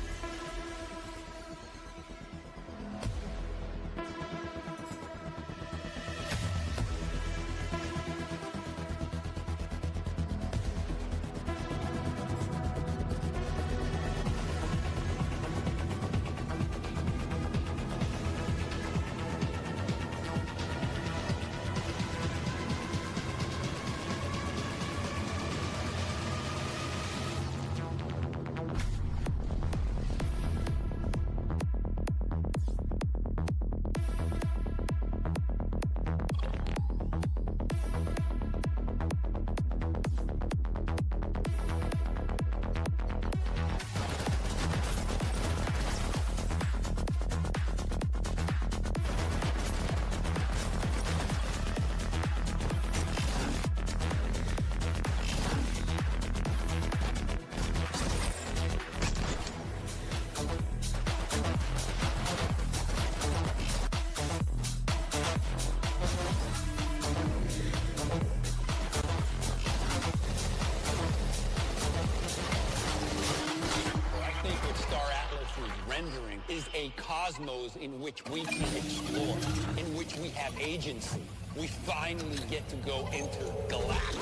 Is a cosmos in which we can explore, in which we have agency. We finally get to go intergalactic.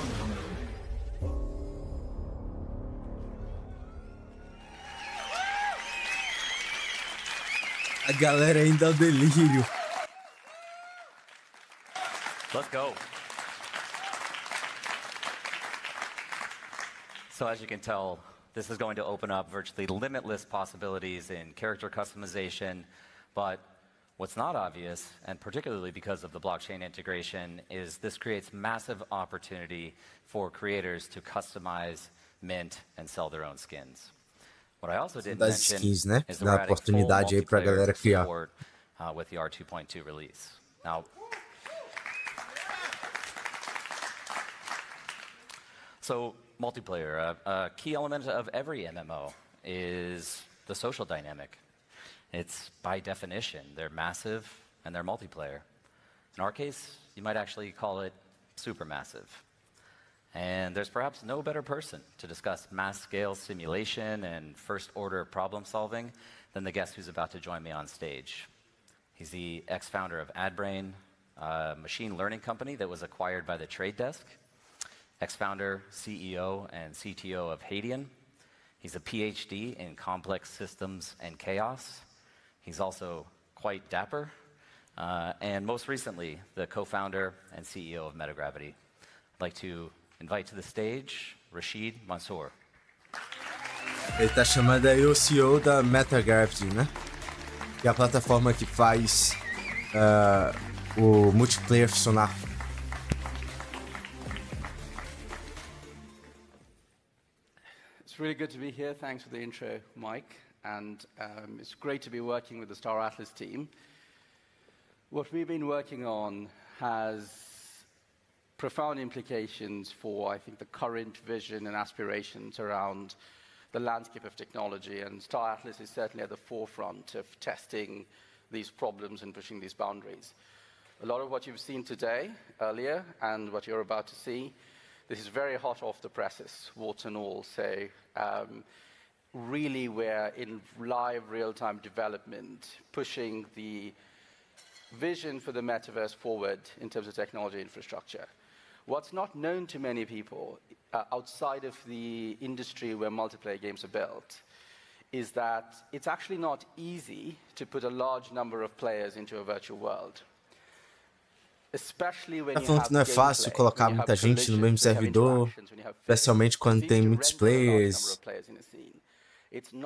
A galera ainda é delírio. Let's go. So as you can tell, this is going to open up virtually limitless possibilities in character customization, but what's not obvious, and particularly because of the blockchain integration, is this creates massive opportunity for creators to customize, mint, and sell their own skins. What I also didn't mention skins, né? is the Dá radical oportunidade aí pra galera criar. support with the R2.2 release. Now, so multiplayer, a key element of every MMO is the social dynamic. It's by definition, they're massive and they're multiplayer. In our case, you might actually call it supermassive. And there's perhaps no better person to discuss mass-scale simulation and first-order problem-solving than the guest who's about to join me on stage. He's the ex-founder of AdBrain, a machine learning company that was acquired by the Trade Desk. Ex-founder, CEO, and CTO of Hadean. He's a PhD in complex systems and chaos. He's also quite dapper. And most recently, the co-founder and CEO of Metagravity. I'd like to invite to the stage Rashid Mansour. Ele tá chamando aí o CEO da Metagravity, né? Que é a plataforma que faz o multiplayer funcionar. It's really good to be here. Thanks for the intro, Mike. and it's great to be working with the Star Atlas team. What we've been working on has profound implications for, I think, the current vision and aspirations around the landscape of technology, and Star Atlas is certainly at the forefront of testing these problems and pushing these boundaries. A lot of what you've seen today, earlier, and what you're about to see, this is very hot off the presses, warts and all. So really we're in live real-time development, pushing the vision for the metaverse forward in terms of technology infrastructure. What's not known to many people outside of the industry where multiplayer games are built is that it's actually not easy to put a large number of players into a virtual world. Especially when Tá falando que não é fácil colocar muita gente no mesmo servidor, especialmente quando tem muitos players.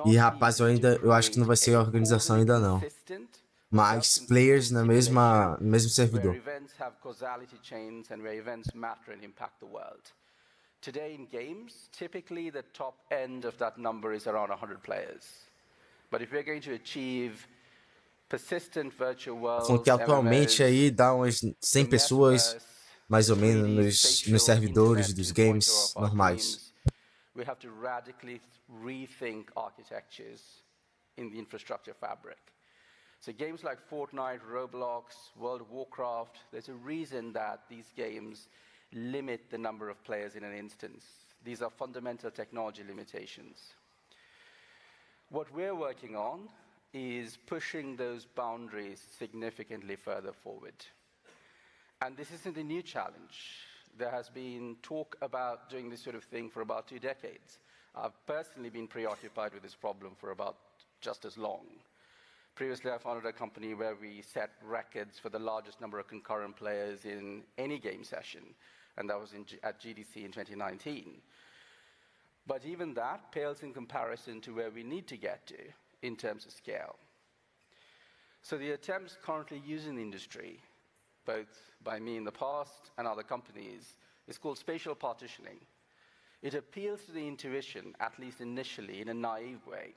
E rapaz, eu acho que não vai ser a organização ainda não. Mas players no mesmo servidor. Today in games, typically the top end of that number is around 100 players. But if we're going to achieve persistent virtual worlds, falando que atualmente aí dá umas 100 pessoas, mais ou menos, nos servidores dos games normais. We have to radically rethink architectures in the infrastructure fabric. So games like Fortnite, Roblox, World of Warcraft, there's a reason that these games limit the number of players in an instance. These are fundamental technology limitations. What we're working on is pushing those boundaries significantly further forward. And this isn't a new challenge. There has been talk about doing this sort of thing for about 2 decades. I've personally been preoccupied with this problem for about just as long. Previously, I founded a company where we set records for the largest number of concurrent players in any game session, and that was at GDC in 2019. But even that pales in comparison to where we need to get to in terms of scale. So the attempts currently used in the industry, both by me in the past and other companies, is called spatial partitioning. It appeals to the intuition, at least initially, in a naive way.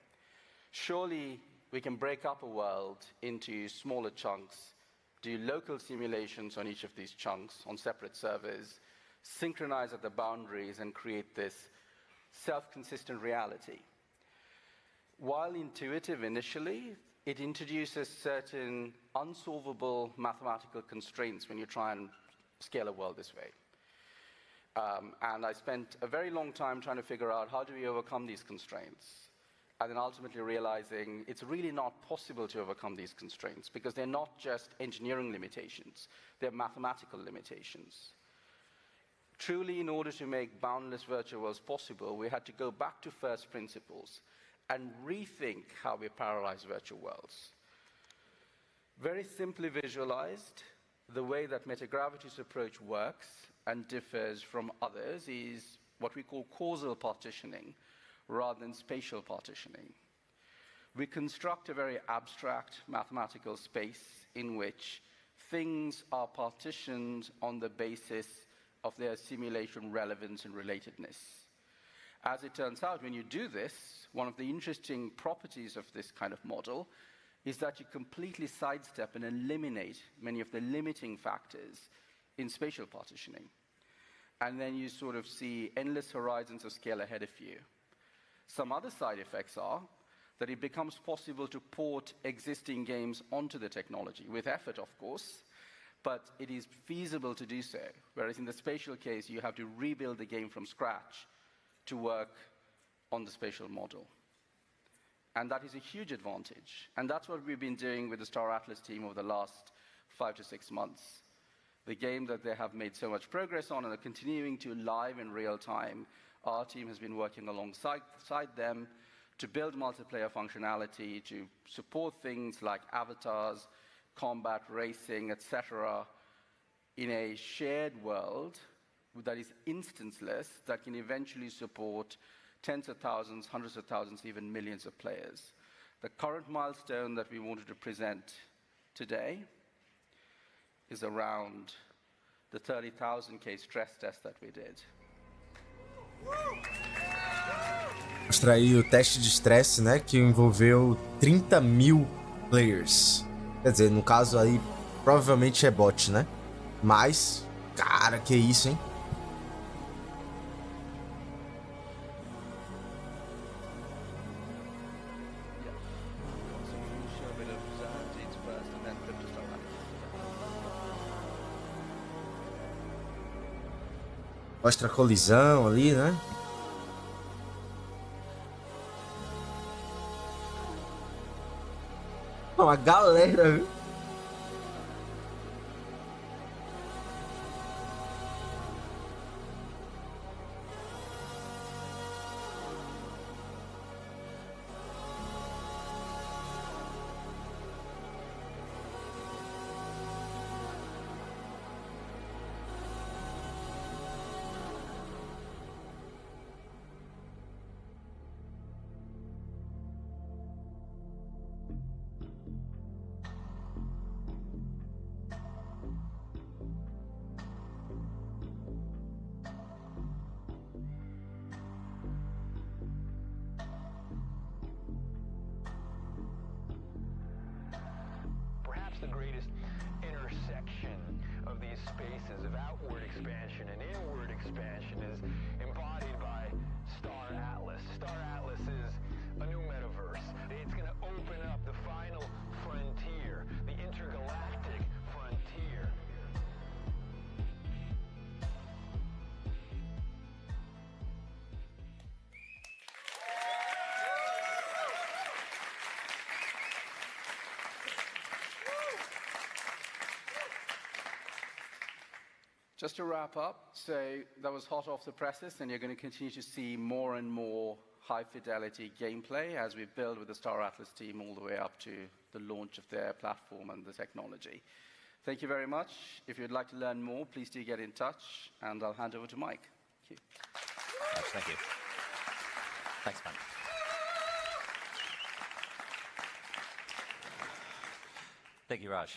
Surely we can break up a world into smaller chunks, do local simulations on each of these chunks on separate servers, synchronize at the boundaries, and create this self-consistent reality. While intuitive initially, it introduces certain unsolvable mathematical constraints when you try and scale a world this way. And I spent a very long time trying to figure out how do we overcome these constraints, and then ultimately realizing it's really not possible to overcome these constraints because they're not just engineering limitations, they're mathematical limitations. Truly, in order to make boundless virtual worlds possible, we had to go back to first principles and rethink how we parallelize virtual worlds. Very simply visualized, the way that Metagravity's approach works and differs from others is what we call causal partitioning rather than spatial partitioning. We construct a very abstract mathematical space in which things are partitioned on the basis of their simulation relevance and relatedness. As it turns out, when you do this, one of the interesting properties of this kind of model is that you completely sidestep and eliminate many of the limiting factors in spatial partitioning. And then you sort of see endless horizons of scale ahead of you. Some other side effects are that it becomes possible to port existing games onto the technology, with effort, of course, but it is feasible to do so, whereas in the spatial case, you have to rebuild the game from scratch to work on the spatial model. And that is a huge advantage. And that's what we've been doing with the Star Atlas team over the last 5 to 6 months. The game that they have made so much progress on and are continuing to live in real time, our team has been working alongside them to build multiplayer functionality, to support things like avatars, combat, racing, etc., in a shared world that is instanceless, that can eventually support tens of thousands, hundreds of thousands, even millions of players. The current milestone that we wanted to present today is around the 30,000 case stress test that we did. Mostrar aí o teste de estresse, né? Que envolveu 30 mil players. Quer dizer, no caso aí, provavelmente é bot, né? Mas, cara, que isso, hein? Mostra a colisão ali, né? Uma galera, viu? The greatest intersection of these spaces of outward expansion and inward expansion is embodied by Star Atlas. Star Atlas is a new metaverse. It's going to open up the final frontier, the intergalactic frontier. Just to wrap up, so that was hot off the presses, and you're going to continue to see more and more high-fidelity gameplay as we build with the Star Atlas team all the way up to the launch of their platform and the technology. Thank you very much. If you'd like to learn more, please do get in touch, and I'll hand over to Mike. Thank you. Thank you. Thanks, man. Thank you, Raj.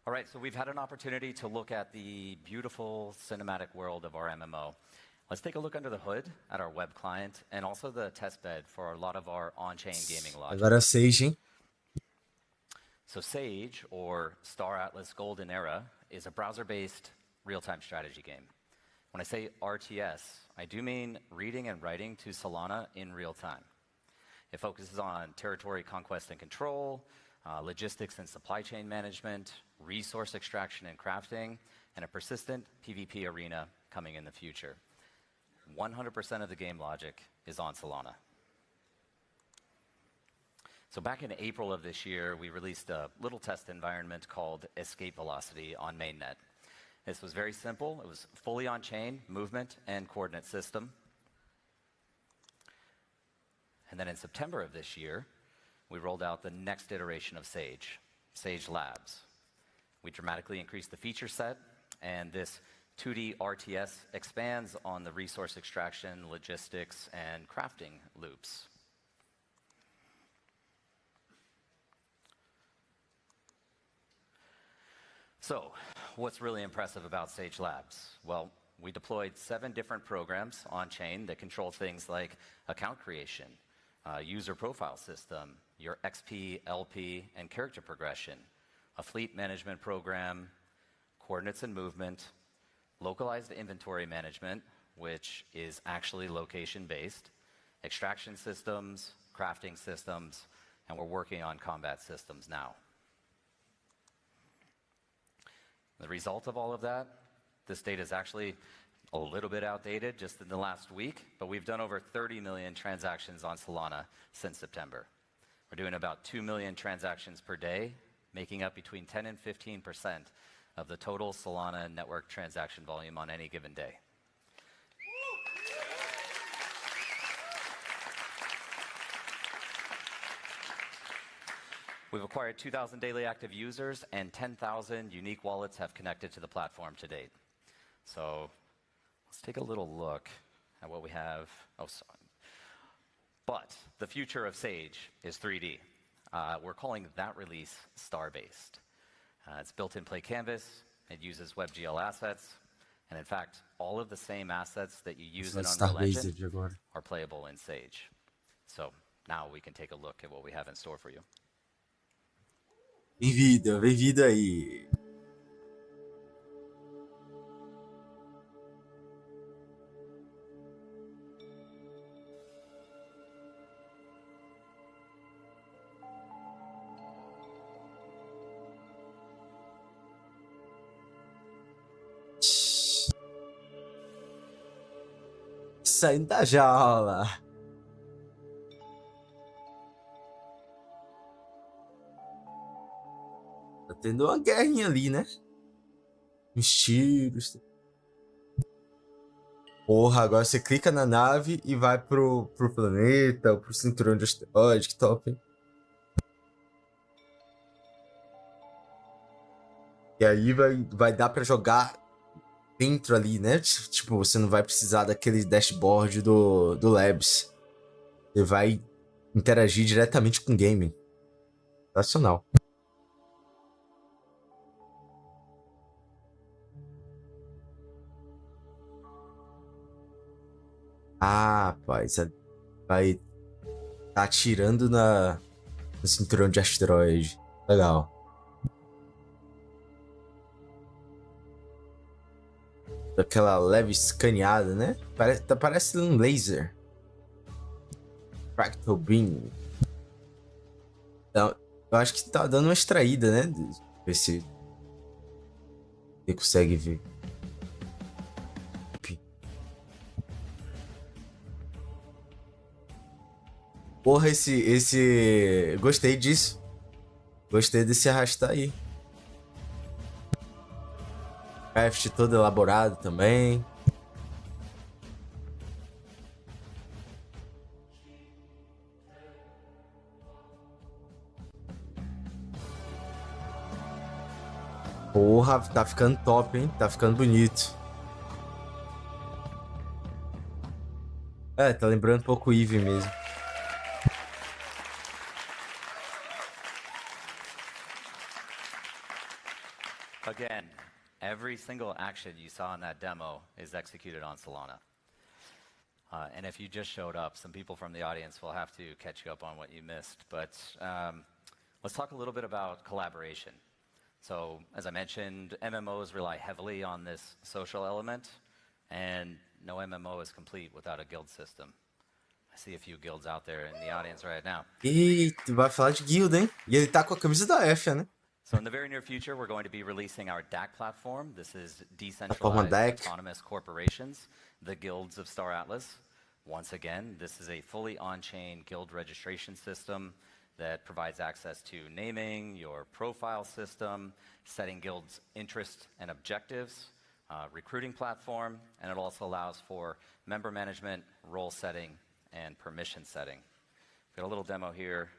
All right, so we've had an opportunity to look at the beautiful cinematic world of our MMO. Let's take a look under the hood at our web client and also the test bed for a lot of our on-chain gaming logic. Agora Sage, hein? So Sage, or Star Atlas Golden Era, is a browser-based real-time strategy game. When I say RTS, I do mean reading and writing to Solana in real time. It focuses on territory conquest and control, logistics and supply chain management, resource extraction and crafting, and a persistent PvP arena coming in the future. 100% of the game logic is on Solana. So back in April of this year, we released a little test environment called Escape Velocity on mainnet. This was very simple. It was fully on-chain, movement, and coordinate system. And then in September of this year, we rolled out the next iteration of Sage, Sage Labs. We dramatically increased the feature set, and this 2D RTS expands on the resource extraction, logistics, and crafting loops. So, what's really impressive about Sage Labs? Well, we deployed 7 different programs on-chain that control things like account creation, user profile system, your XP, LP, and character progression, a fleet management program, coordinates and movement, localized inventory management, which is actually location-based, extraction systems, crafting systems, and we're working on combat systems now. The result of all of that, this data is actually a little bit outdated just in the last week, but we've done over 30 million transactions on Solana since September. We're doing about 2 million transactions per day, making up between 10 and 15% of the total Solana network transaction volume on any given day. We've acquired 2,000 daily active users, and 10,000 unique wallets have connected to the platform to date. So let's take a little look at what we have. Oh, sorry. But the future of Sage is 3D. We're calling that release Star-based. It's built in Play Canvas. It uses WebGL assets. And in fact, all of the same assets that you use in Unreal Engine are playable in Sage. So now we can take a look at what we have in store for you. Bem-vindo aí. Saindo da jaula. Tá tendo uma guerrinha ali, né? Uns tiros. Porra, agora você clica na nave e vai pro planeta, ou pro cinturão de asteroide, que top, hein? E aí vai dar pra jogar dentro ali, né? Tipo, você não vai precisar daquele dashboard do Labs. Você vai interagir diretamente com o game. Sensacional. Ah, rapaz, vai tá atirando no cinturão de asteroide. Legal. Daquela leve escaneada, né? Parece um laser. Fractal Beam. Então, eu acho que tá dando uma extraída, né? Ver se você consegue ver. Porra, gostei disso. Gostei desse arrastar aí. Craft todo elaborado também. Porra, tá ficando top, hein? Tá ficando bonito. É, tá lembrando um pouco o Eve mesmo. Again, every single action you saw in that demo is executed on Solana. And if you just showed up, some people from the audience will have to catch you up on what you missed. But let's talk a little bit about collaboration. So, as I mentioned, MMOs rely heavily on this social element, and no MMO is complete without a guild system. I see a few guilds out there in the audience right now. Eita, vai falar de guilda, hein? E ele tá com a camisa da F, né? So in the very near future, we're going to be releasing our DAC platform. This is decentralized autonomous corporations, the guilds of Star Atlas. Once again, this is a fully on-chain guild registration system that provides access to naming, your profile system, setting guilds' interests and objectives, recruiting platform, and it also allows for member management, role setting, and permission setting. Got a little demo here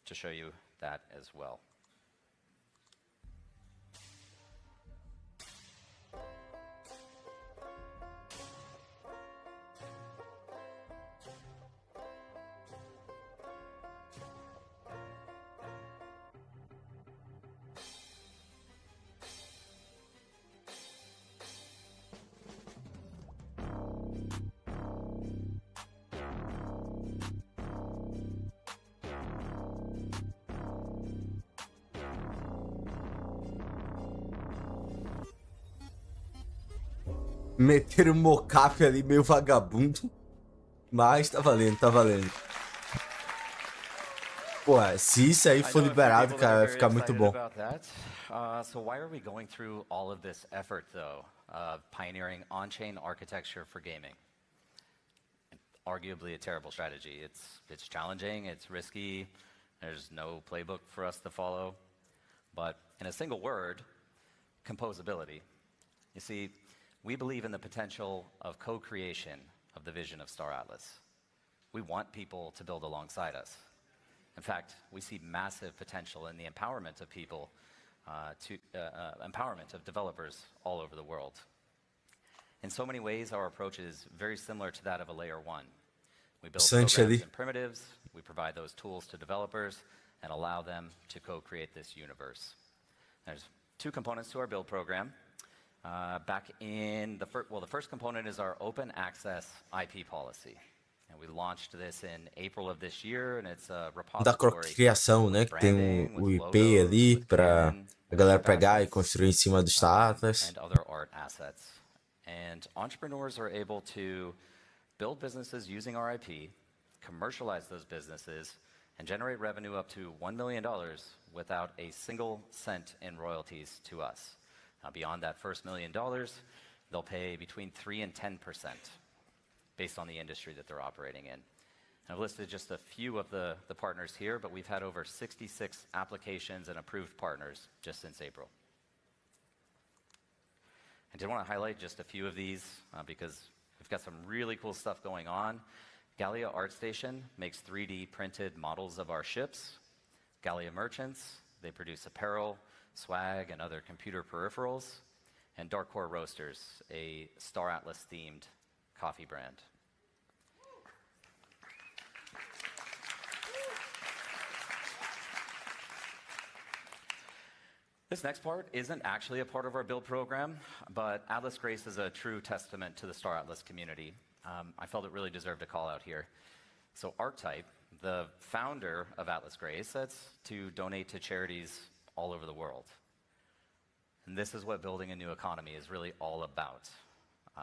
to show you that as well. Meter um mocap ali meio vagabundo. Mas tá valendo, tá valendo. Pô, se isso aí for liberado, cara, vai ficar muito bom. So why are we going through all of this effort, though, of pioneering on-chain architecture for gaming? Arguably a terrible strategy. It's challenging, it's risky, there's no playbook for us to follow. But in a single word, composability. You see, we believe in the potential of co-creation of the vision of Star Atlas. We want people to build alongside us. In fact, we see massive potential in the empowerment of people, empowerment of developers all over the world. In so many ways, our approach is very similar to that of a layer one. We build programs and primitives, we provide those tools to developers, and allow them to co-create this universe. There's two components to our build program. The first component is our open access IP policy. And we launched this in April of this year, and it's a Da repository criação, né? Que tem o IP ali para a galera pegar e construir em cima do Star Atlas. and other art assets. And entrepreneurs are able to build businesses using our IP, commercialize those businesses, and generate revenue up to $1 million without a single cent in royalties to us. Now, beyond that first $1 million, they'll pay between 3 and 10% based on the industry that they're operating in. And I've listed just a few of the partners here, but we've had over 66 applications and approved partners just since April. I did want to highlight just a few of these because we've got some really cool stuff going on. Gallia ArtStation makes 3D printed models of our ships. Gallia Merchants, they produce apparel, swag, and other computer peripherals. And Dark Core Roasters, a Star Atlas themed coffee brand. This next part isn't actually a part of our build program, but Atlas Grace is a true testament to the Star Atlas community. I felt it really deserved a call out here. So Archetype, the founder of Atlas Grace, that's to donate to charities all over the world. And this is what building a new economy is really all about.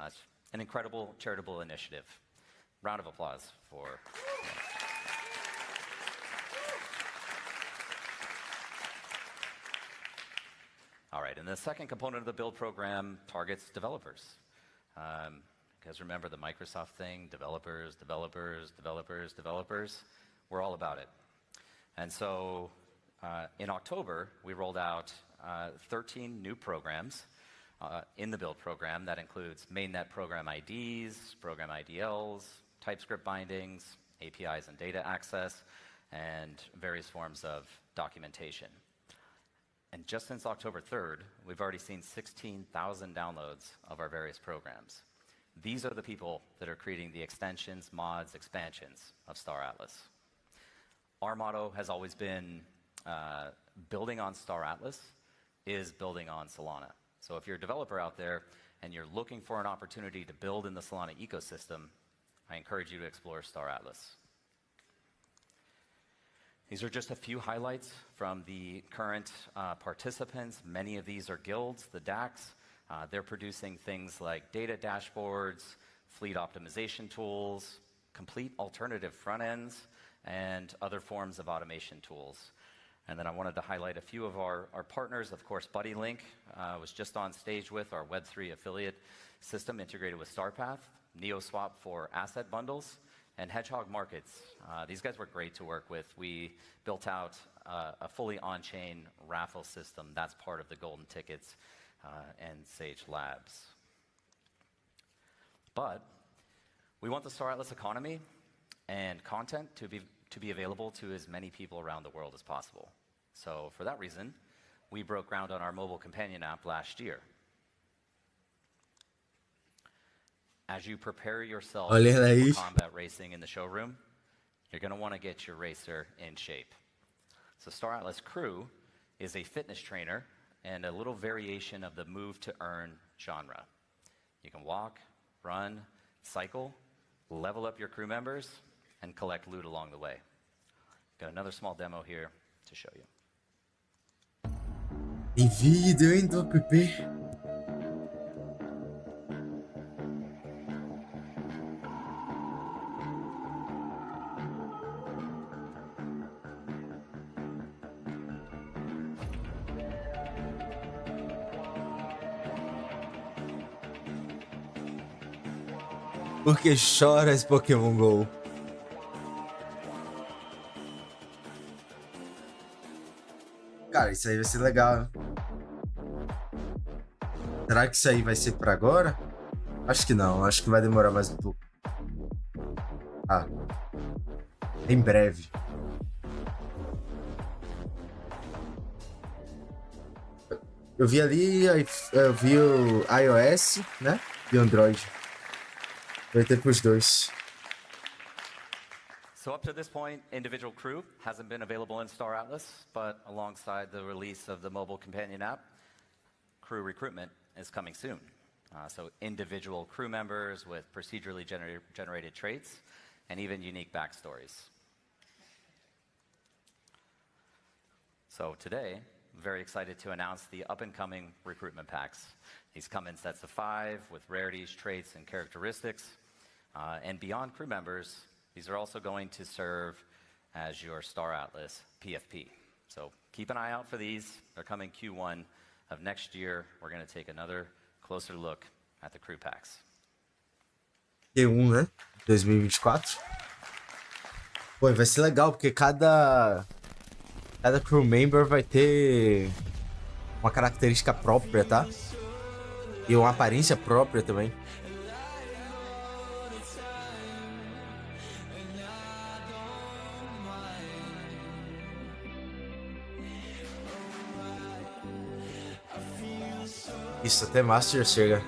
It's an incredible charitable initiative. Round of applause for... All right, and the second component of the build program targets developers. You guys remember the Microsoft thing, developers, developers, developers, developers? We're all about it. And so in October, we rolled out 13 new programs in the build program. That includes mainnet program IDs, program IDLs, TypeScript bindings, APIs and data access, and various forms of documentation. And just since October 3rd, we've already seen 16,000 downloads of our various programs. These are the people that are creating the extensions, mods, expansions of Star Atlas. Our motto has always been building on Star Atlas is building on Solana. So if you're a developer out there and you're looking for an opportunity to build in the Solana ecosystem, I encourage you to explore Star Atlas. These are just a few highlights from the current participants. Many of these are guilds, the DAX. They're producing things like data dashboards, fleet optimization tools, complete alternative front ends, and other forms of automation tools. And then I wanted to highlight a few of our partners. Of course, BuddyLink was just on stage with our Web3 affiliate system integrated with StarPath, NeoSwap for asset bundles, and Hedgehog Markets. These guys were great to work with. We built out a fully on-chain raffle system. That's part of the golden tickets and Sage Labs. But we want the Star Atlas economy and content to be available to as many people around the world as possible. So for that reason, we broke ground on our mobile companion app last year. As you prepare yourself for combat racing in the showroom, you're going to want to get your racer in shape. So Star Atlas Crew is a fitness trainer and a little variation of the move to earn genre. You can walk, run, cycle, level up your crew members, and collect loot along the way. Got another small demo here to show you. Em vídeo, hein, do app. Por que choras, Pokémon GO? Cara, isso aí vai ser legal. Será que isso aí vai ser pra agora? Acho que não, acho que vai demorar mais um pouco. Ah, em breve. Eu vi ali, eu vi o iOS, né? E o Android. Vai ter pros dois. So up to this point, individual crew hasn't been available in Star Atlas, but alongside the release of the mobile companion app, crew recruitment is coming soon. So individual crew members with procedurally generated traits and even unique backstories. So today, I'm very excited to announce the up-and-coming recruitment packs. These come in sets of 5 with rarities, traits, and characteristics. And beyond crew members, these are also going to serve as your Star Atlas PFP. So keep an eye out for these. They're coming Q1 of next year. We're going to take another closer look at the crew packs. Q1, né? 2024. Pô, vai ser legal, porque cada crew member vai ter uma característica própria, tá? E uma aparência própria também. Isso, até Master chega.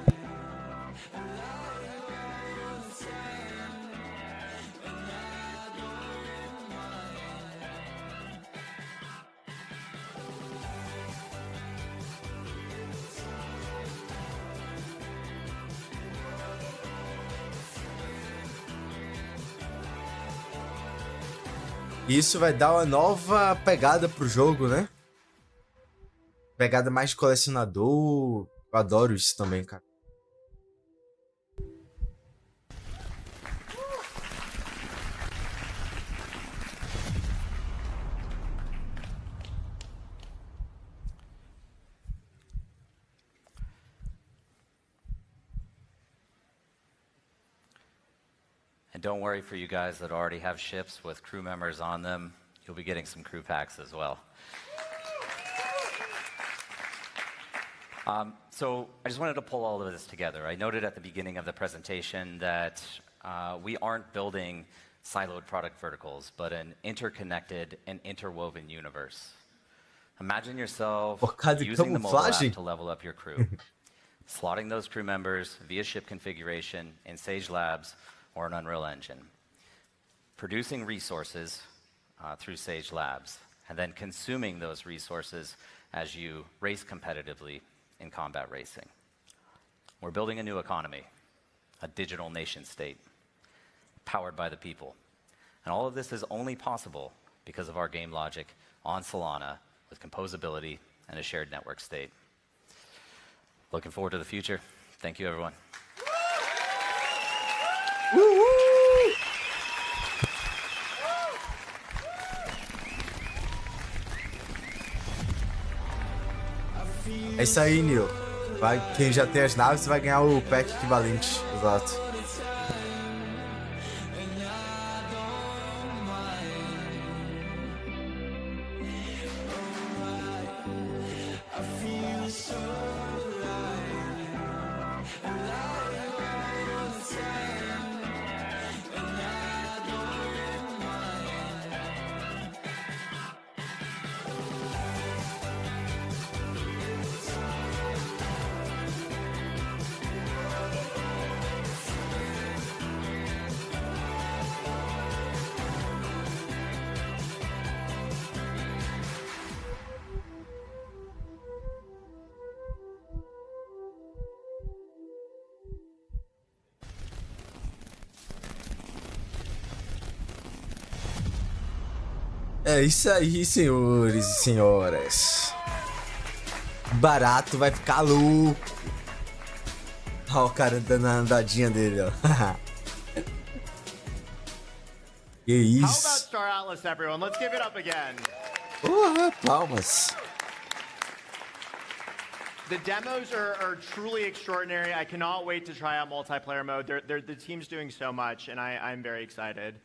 Isso vai dar uma nova pegada pro jogo, né? Pegada mais de colecionador. Eu adoro isso também, cara. And don't worry for you guys that already have ships with crew members on them. You'll be getting some crew packs as well. So I just wanted to pull all of this together. I noted at the beginning of the presentation that we aren't building siloed product verticals, but an interconnected and interwoven universe. Imagine yourself using the mobile app to level up your crew, slotting those crew members via ship configuration in Sage Labs or an Unreal Engine, producing resources through Sage Labs, and then consuming those resources as you race competitively in combat racing. We're building a new economy, a digital nation state, powered by the people. And all of this is only possible because of our game logic on Solana with composability and a shared network state. Looking forward to the future. Thank you, everyone. É isso aí, Nil. Quem já tem as naves vai ganhar o pack equivalente. Exato. É isso aí, senhores e senhoras. Barato vai ficar louco. Olha o cara dando a andadinha dele, ó. Que isso? How about Star Atlas, everyone? Let's give it up again. Palmas. The demos are truly extraordinary. I cannot wait to try out multiplayer mode. The team's doing so much, and I'm very excited.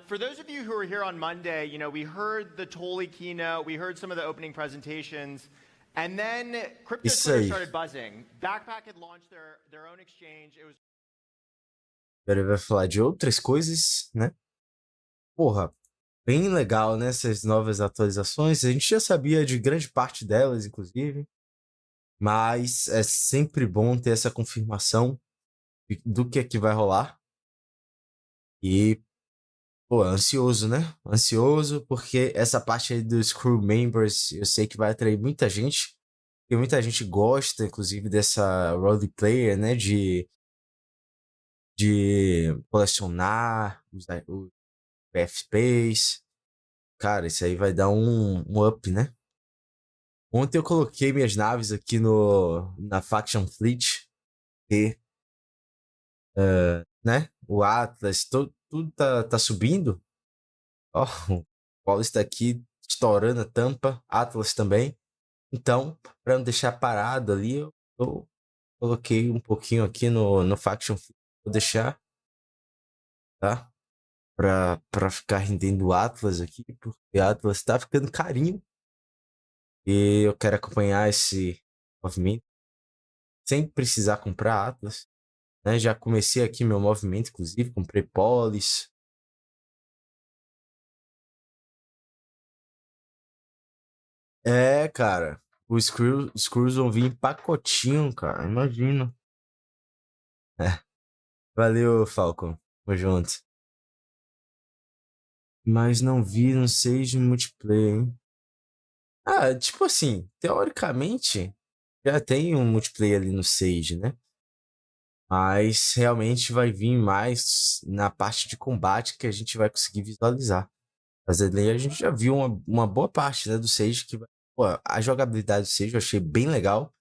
For those of you who were here on Monday, you know, we heard the Tolly keynote, we heard some of the opening presentations, and then crypto Twitter started buzzing. Backpack had launched their own exchange. It was... Agora vai falar de outras coisas, né? Porra, bem legal, né? Essas novas atualizações. A gente já sabia de grande parte delas, inclusive. Mas é sempre bom ter essa confirmação do que é que vai rolar. E, pô, ansioso, né? Ansioso, porque essa parte aí dos crew members, eu sei que vai atrair muita gente. E muita gente gosta, inclusive, dessa roleplayer, né? De de colecionar os PFPs. Cara, isso aí vai dar um up, né? Ontem eu coloquei minhas naves aqui na Faction Fleet. E, né? O Atlas, tudo tá subindo. Ó, o Wallace tá aqui estourando a tampa. Atlas também. Então, para não deixar parado ali, eu coloquei um pouquinho aqui no Faction Fleet. Vou deixar, tá? Pra ficar rendendo o Atlas aqui, porque Atlas tá ficando carinho. E eu quero acompanhar esse movimento sem precisar comprar Atlas, né? Já comecei aqui meu movimento, inclusive, comprei Polis. É, cara, os Screws vão vir em pacotinho, cara, imagina. É. Valeu, Falcon. Tamo junto. Mas não vi, não sei de multiplayer, hein? Ah, tipo assim, teoricamente, já tem um multiplayer ali no Sage, né? Mas realmente vai vir mais na parte de combate que a gente vai conseguir visualizar. Mas ali a gente já viu uma boa parte, né, do Sage que pô, a jogabilidade do Sage eu achei bem legal.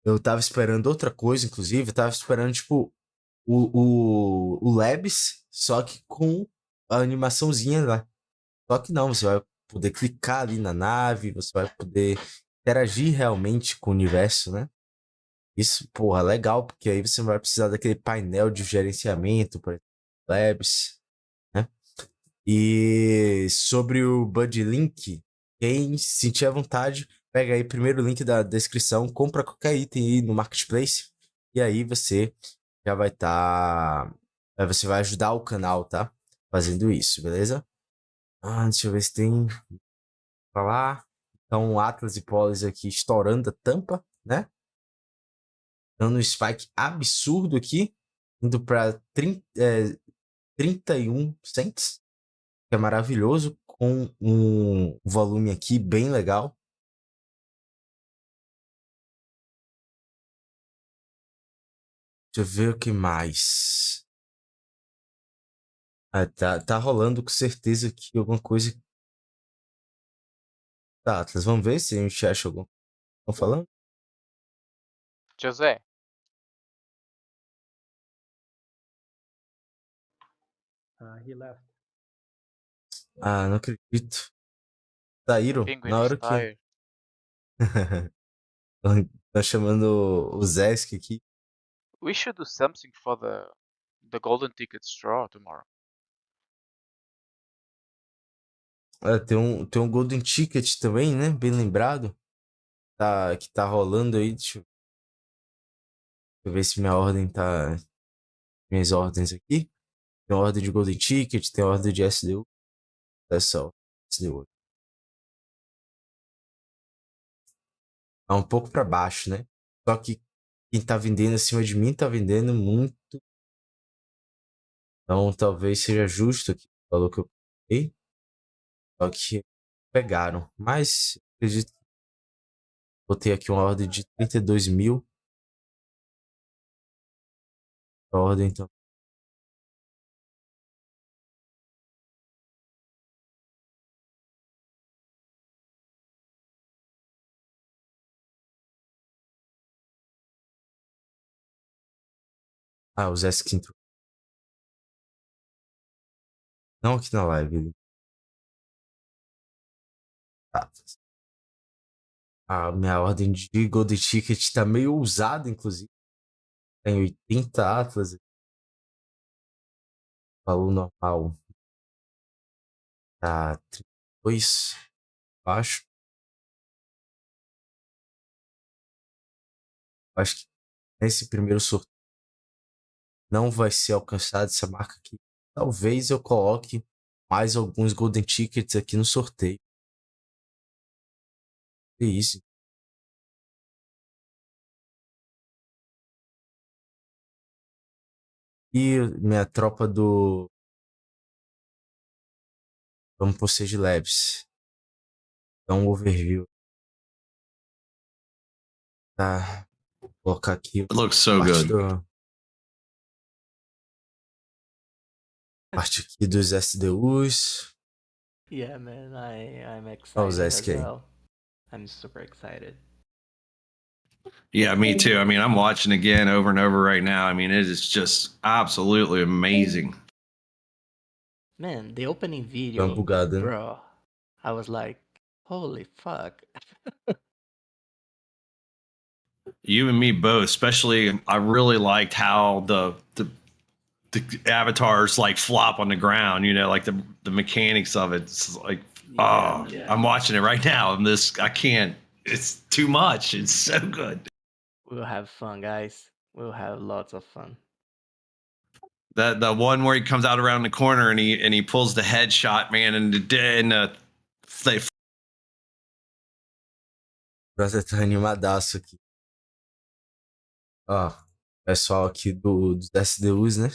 Eu tava esperando outra coisa, inclusive, eu tava esperando, tipo, o Labs, só que com a animaçãozinha lá. Só que não, você vai poder clicar ali na nave, você vai poder interagir realmente com o universo, né? Isso, porra, legal, porque aí você não vai precisar daquele painel de gerenciamento para labs, né? E sobre o Bud Link, quem sentir à vontade, pega aí primeiro o link da descrição, compra qualquer item aí no Marketplace, e aí você já vai estar. Você vai ajudar o canal, tá? Fazendo isso, beleza? Deixa eu ver se tem pra lá. Então, Atlas e Polis aqui estourando a tampa, né? Dando um spike absurdo aqui, indo para 31 cents, que é maravilhoso, com um volume aqui bem legal. Deixa eu ver o que mais. Tá rolando com certeza aqui alguma coisa. Tá, Atlas, vamos ver se a gente acha alguma coisa. Estão falando? José. He left. Não acredito. Saíram Penguin na is hora que. tired. Tá chamando o Zesk aqui. We should do something for the golden tickets draw tomorrow. Tem um Golden Ticket também, né? Bem lembrado. Que tá rolando aí. Deixa eu ver se minha ordem tá. Minhas ordens aqui. Tem ordem de Golden Ticket, tem ordem de SDU. É só. SDU. Tá um pouco pra baixo, né? Só que quem tá vendendo acima de mim tá vendendo muito. Então talvez seja justo aqui o valor que eu paguei. Só que pegaram. Mas acredito que botei aqui uma ordem de 32 mil. A ordem então. O Zesk entrou. Não aqui na live. Tá. A minha ordem de Golden Ticket tá meio ousada, inclusive. Tem 80 Atlas. Valor normal tá 32, acho. Acho que nesse primeiro sorteio não vai ser alcançada essa marca aqui. Talvez eu coloque mais alguns Golden Tickets aqui no sorteio. É isso. E minha tropa do. Vamos por Sage Labs. Dá um overview. Tá. Vou colocar aqui. It looks so good. Parte aqui dos SDUs. Yeah, man, I'm Olha os excited as SK. well. I'm super excited. Yeah, me too. I mean, I'm watching again over and over right now. I mean, it is just absolutely amazing. Man, the opening Tá video, bugado, né? bro, I was like, holy fuck. You and me both, especially. I really liked how the avatars like flop on the ground. You know, like the mechanics of it. It's like, oh, Yeah. I'm watching it right now. And I can't. It's too much. It's so good. We'll have fun, guys. We'll have lots of fun. The one where he comes out around the corner and he pulls the headshot, man, and they O brother tá animadaço aqui. Ó, pessoal aqui dos SDUs, né?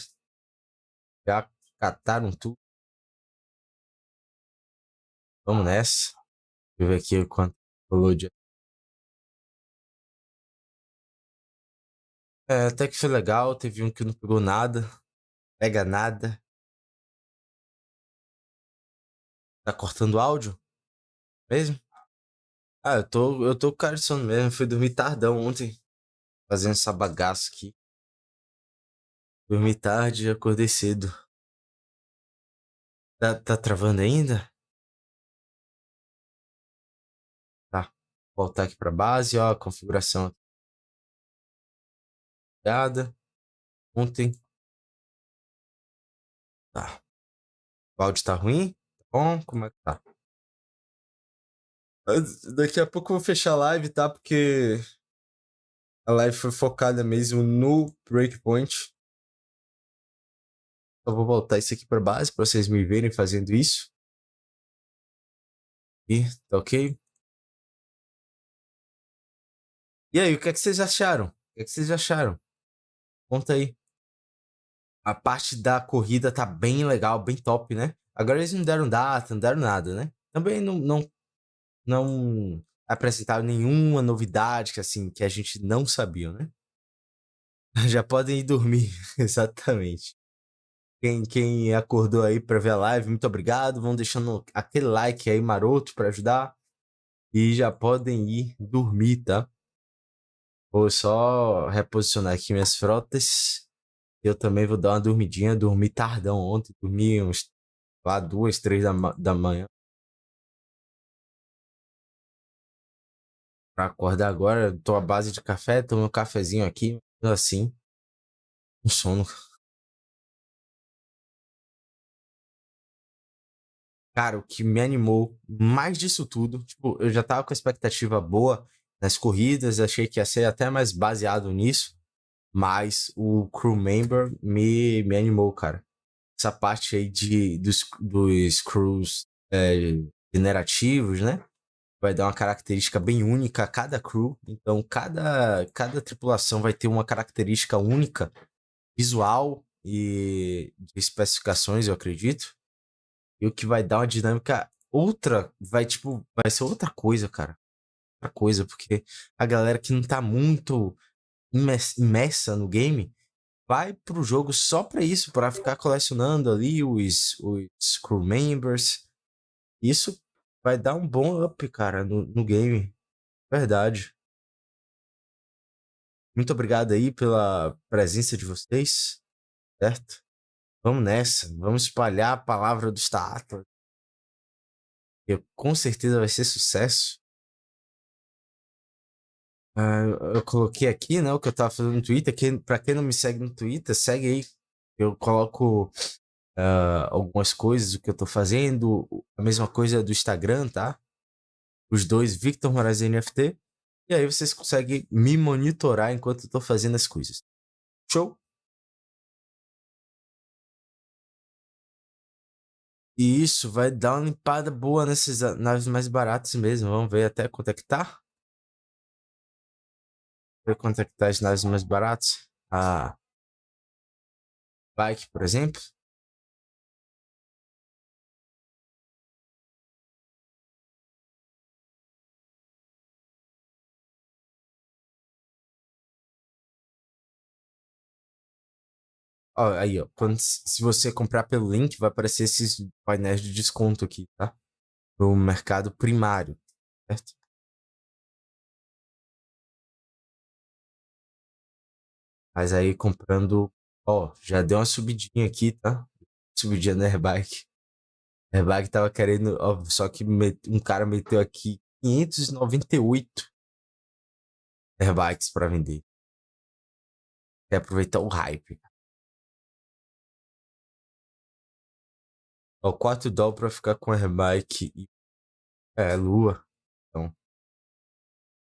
Já cataram tudo. Vamos nessa. Deixa eu ver aqui o quanto rolou de. Até que foi legal. Teve um que não pegou nada. Pega nada. Tá cortando áudio? Mesmo? Ah, eu tô com cara de sono mesmo. Fui dormir tardão ontem. Fazendo essa bagaça aqui. Dormi tarde e acordei cedo. Tá travando ainda? Tá. Voltar aqui pra base, ó. A configuração ligada. Ontem. Tá. O áudio tá ruim? Tá bom? Como é que tá? Daqui a pouco eu vou fechar a live, tá? Porque a live foi focada mesmo no Breakpoint. Eu vou voltar isso aqui pra base pra vocês me verem fazendo isso. E tá ok? E aí, o que é que vocês acharam? O que é que vocês acharam? Conta aí. A parte da corrida tá bem legal, bem top, né? Agora eles não deram data, não deram nada, né? Também não apresentaram nenhuma novidade que, assim, que a gente não sabia, né? Já podem ir dormir, exatamente. Quem acordou aí pra ver a live, muito obrigado. Vão deixando aquele like aí maroto pra ajudar. E já podem ir dormir, tá? Vou só reposicionar aqui minhas frotas. Eu também vou dar uma dormidinha. Dormi tardão ontem. Dormi uns lá 2, 3 da manhã. Pra acordar agora, tô à base de café. Tomo um cafezinho aqui. Assim. Um sono. Cara, o que me animou mais disso tudo, tipo, eu já tava com a expectativa boa nas corridas, achei que ia ser até mais baseado nisso, mas o crew member me animou, cara. Essa parte aí dos crews generativos, né? Vai dar uma característica bem única a cada crew, então cada tripulação vai ter uma característica única, visual e de especificações, eu acredito. E o que vai dar uma dinâmica outra, vai ser outra coisa, cara. Outra coisa, porque a galera que não tá muito imersa no game vai pro jogo só pra isso, pra ficar colecionando ali os crew members. Isso vai dar um bom up, cara, no game. Verdade. Muito obrigado aí pela presença de vocês, certo? Vamos nessa, vamos espalhar a palavra do Star Atlas. Que com certeza vai ser sucesso. Eu coloquei aqui, né, o que eu tava fazendo no Twitter. Pra quem não me segue no Twitter, segue aí. Eu coloco algumas coisas, o que eu tô fazendo. A mesma coisa do Instagram, tá? Os dois, Victor Moraes NFT. E aí vocês conseguem me monitorar enquanto eu tô fazendo as coisas. Show? E isso vai dar uma limpada boa nessas naves mais baratas mesmo. Vamos ver até quanto é que tá. Ver quanto é que tá as naves mais baratas. A Bike, por exemplo. Ó, aí, ó. Se você comprar pelo link, vai aparecer esses painéis de desconto aqui, tá? No mercado primário, certo? Mas aí comprando, ó, já deu uma subidinha aqui, tá? Subidinha na Airbike. A Airbike tava querendo, ó, só que um cara meteu aqui 598 Airbikes pra vender. Quer aproveitar o hype. Ó, 4 dólares pra ficar com a Airbike. É, Lua. Então,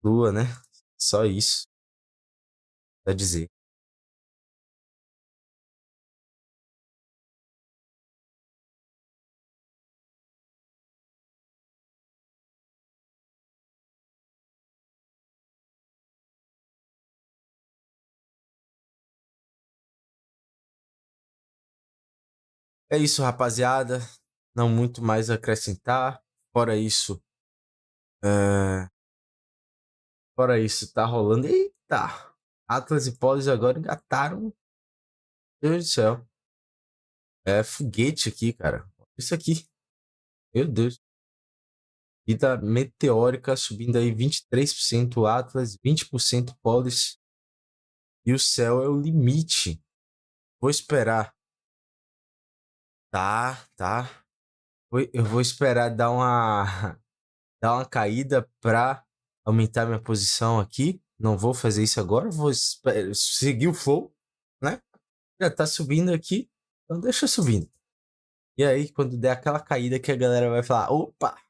Lua, né? Só isso. Pra dizer. É isso, rapaziada. Não muito mais a acrescentar. Fora isso. Fora isso, tá rolando. Eita! Atlas e Polis agora engataram. Meu Deus do céu. É foguete aqui, cara. Isso aqui. Meu Deus. Vida meteórica subindo aí 23% Atlas, 20% Polis. E o céu é o limite. Vou esperar. Tá. Eu vou esperar dar uma caída pra aumentar minha posição aqui. Não vou fazer isso agora. Vou seguir o flow, né? Já tá subindo aqui. Então deixa subindo. E aí, quando der aquela caída que a galera vai falar, opa!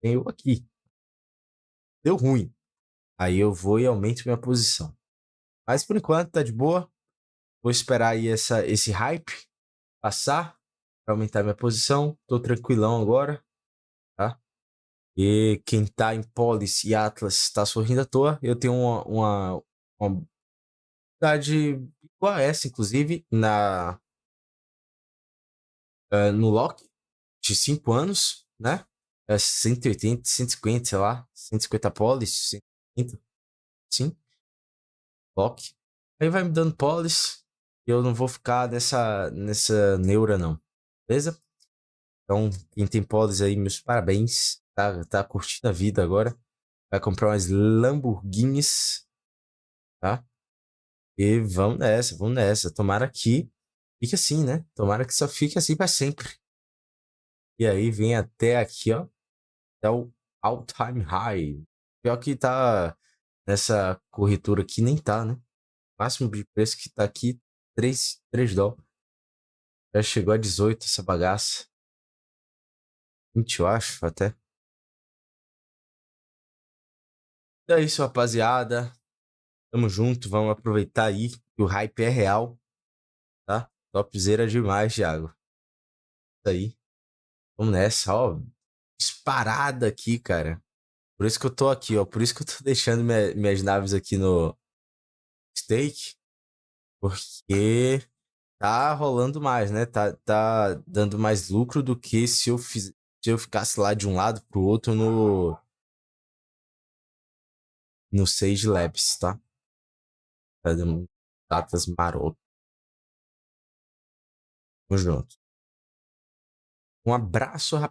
Tem eu aqui. Deu ruim. Aí eu vou e aumento minha posição. Mas por enquanto tá de boa. Vou esperar aí esse hype passar para aumentar minha posição. Tô tranquilão agora, tá? E quem tá em Polis e Atlas tá sorrindo à toa. Eu tenho uma idade igual a essa, inclusive, no lock de 5 anos, né? 180, 150, sei lá. 150 Polis, 150, sim. Lock. Aí vai me dando Polis. E eu não vou ficar nessa neura, não. Beleza? Então, quem tem Polis aí, meus parabéns. Tá curtindo a vida agora. Vai comprar umas Lamborghinis, tá? E vamos nessa. Tomara que fique assim, né? Tomara que só fique assim pra sempre. E aí vem até aqui, ó. Até o all-time high. Pior que tá nessa corretora aqui, nem tá, né? O máximo de preço que tá aqui, 3 dólares. Já chegou a 18 essa bagaça. 20, eu acho, até. É isso, rapaziada. Tamo junto, vamos aproveitar aí que o hype é real, tá? Topzera demais, Thiago. Isso aí. Vamos nessa, ó. Disparada aqui, cara. Por isso que eu tô aqui, ó. Por isso que eu tô deixando minhas naves aqui no stake. Porque tá rolando mais, né? Tá dando mais lucro do que se eu ficasse lá de um lado pro outro no Sage Labs, tá? Tá dando datas maroto. Tamo junto. Um abraço, rapaz.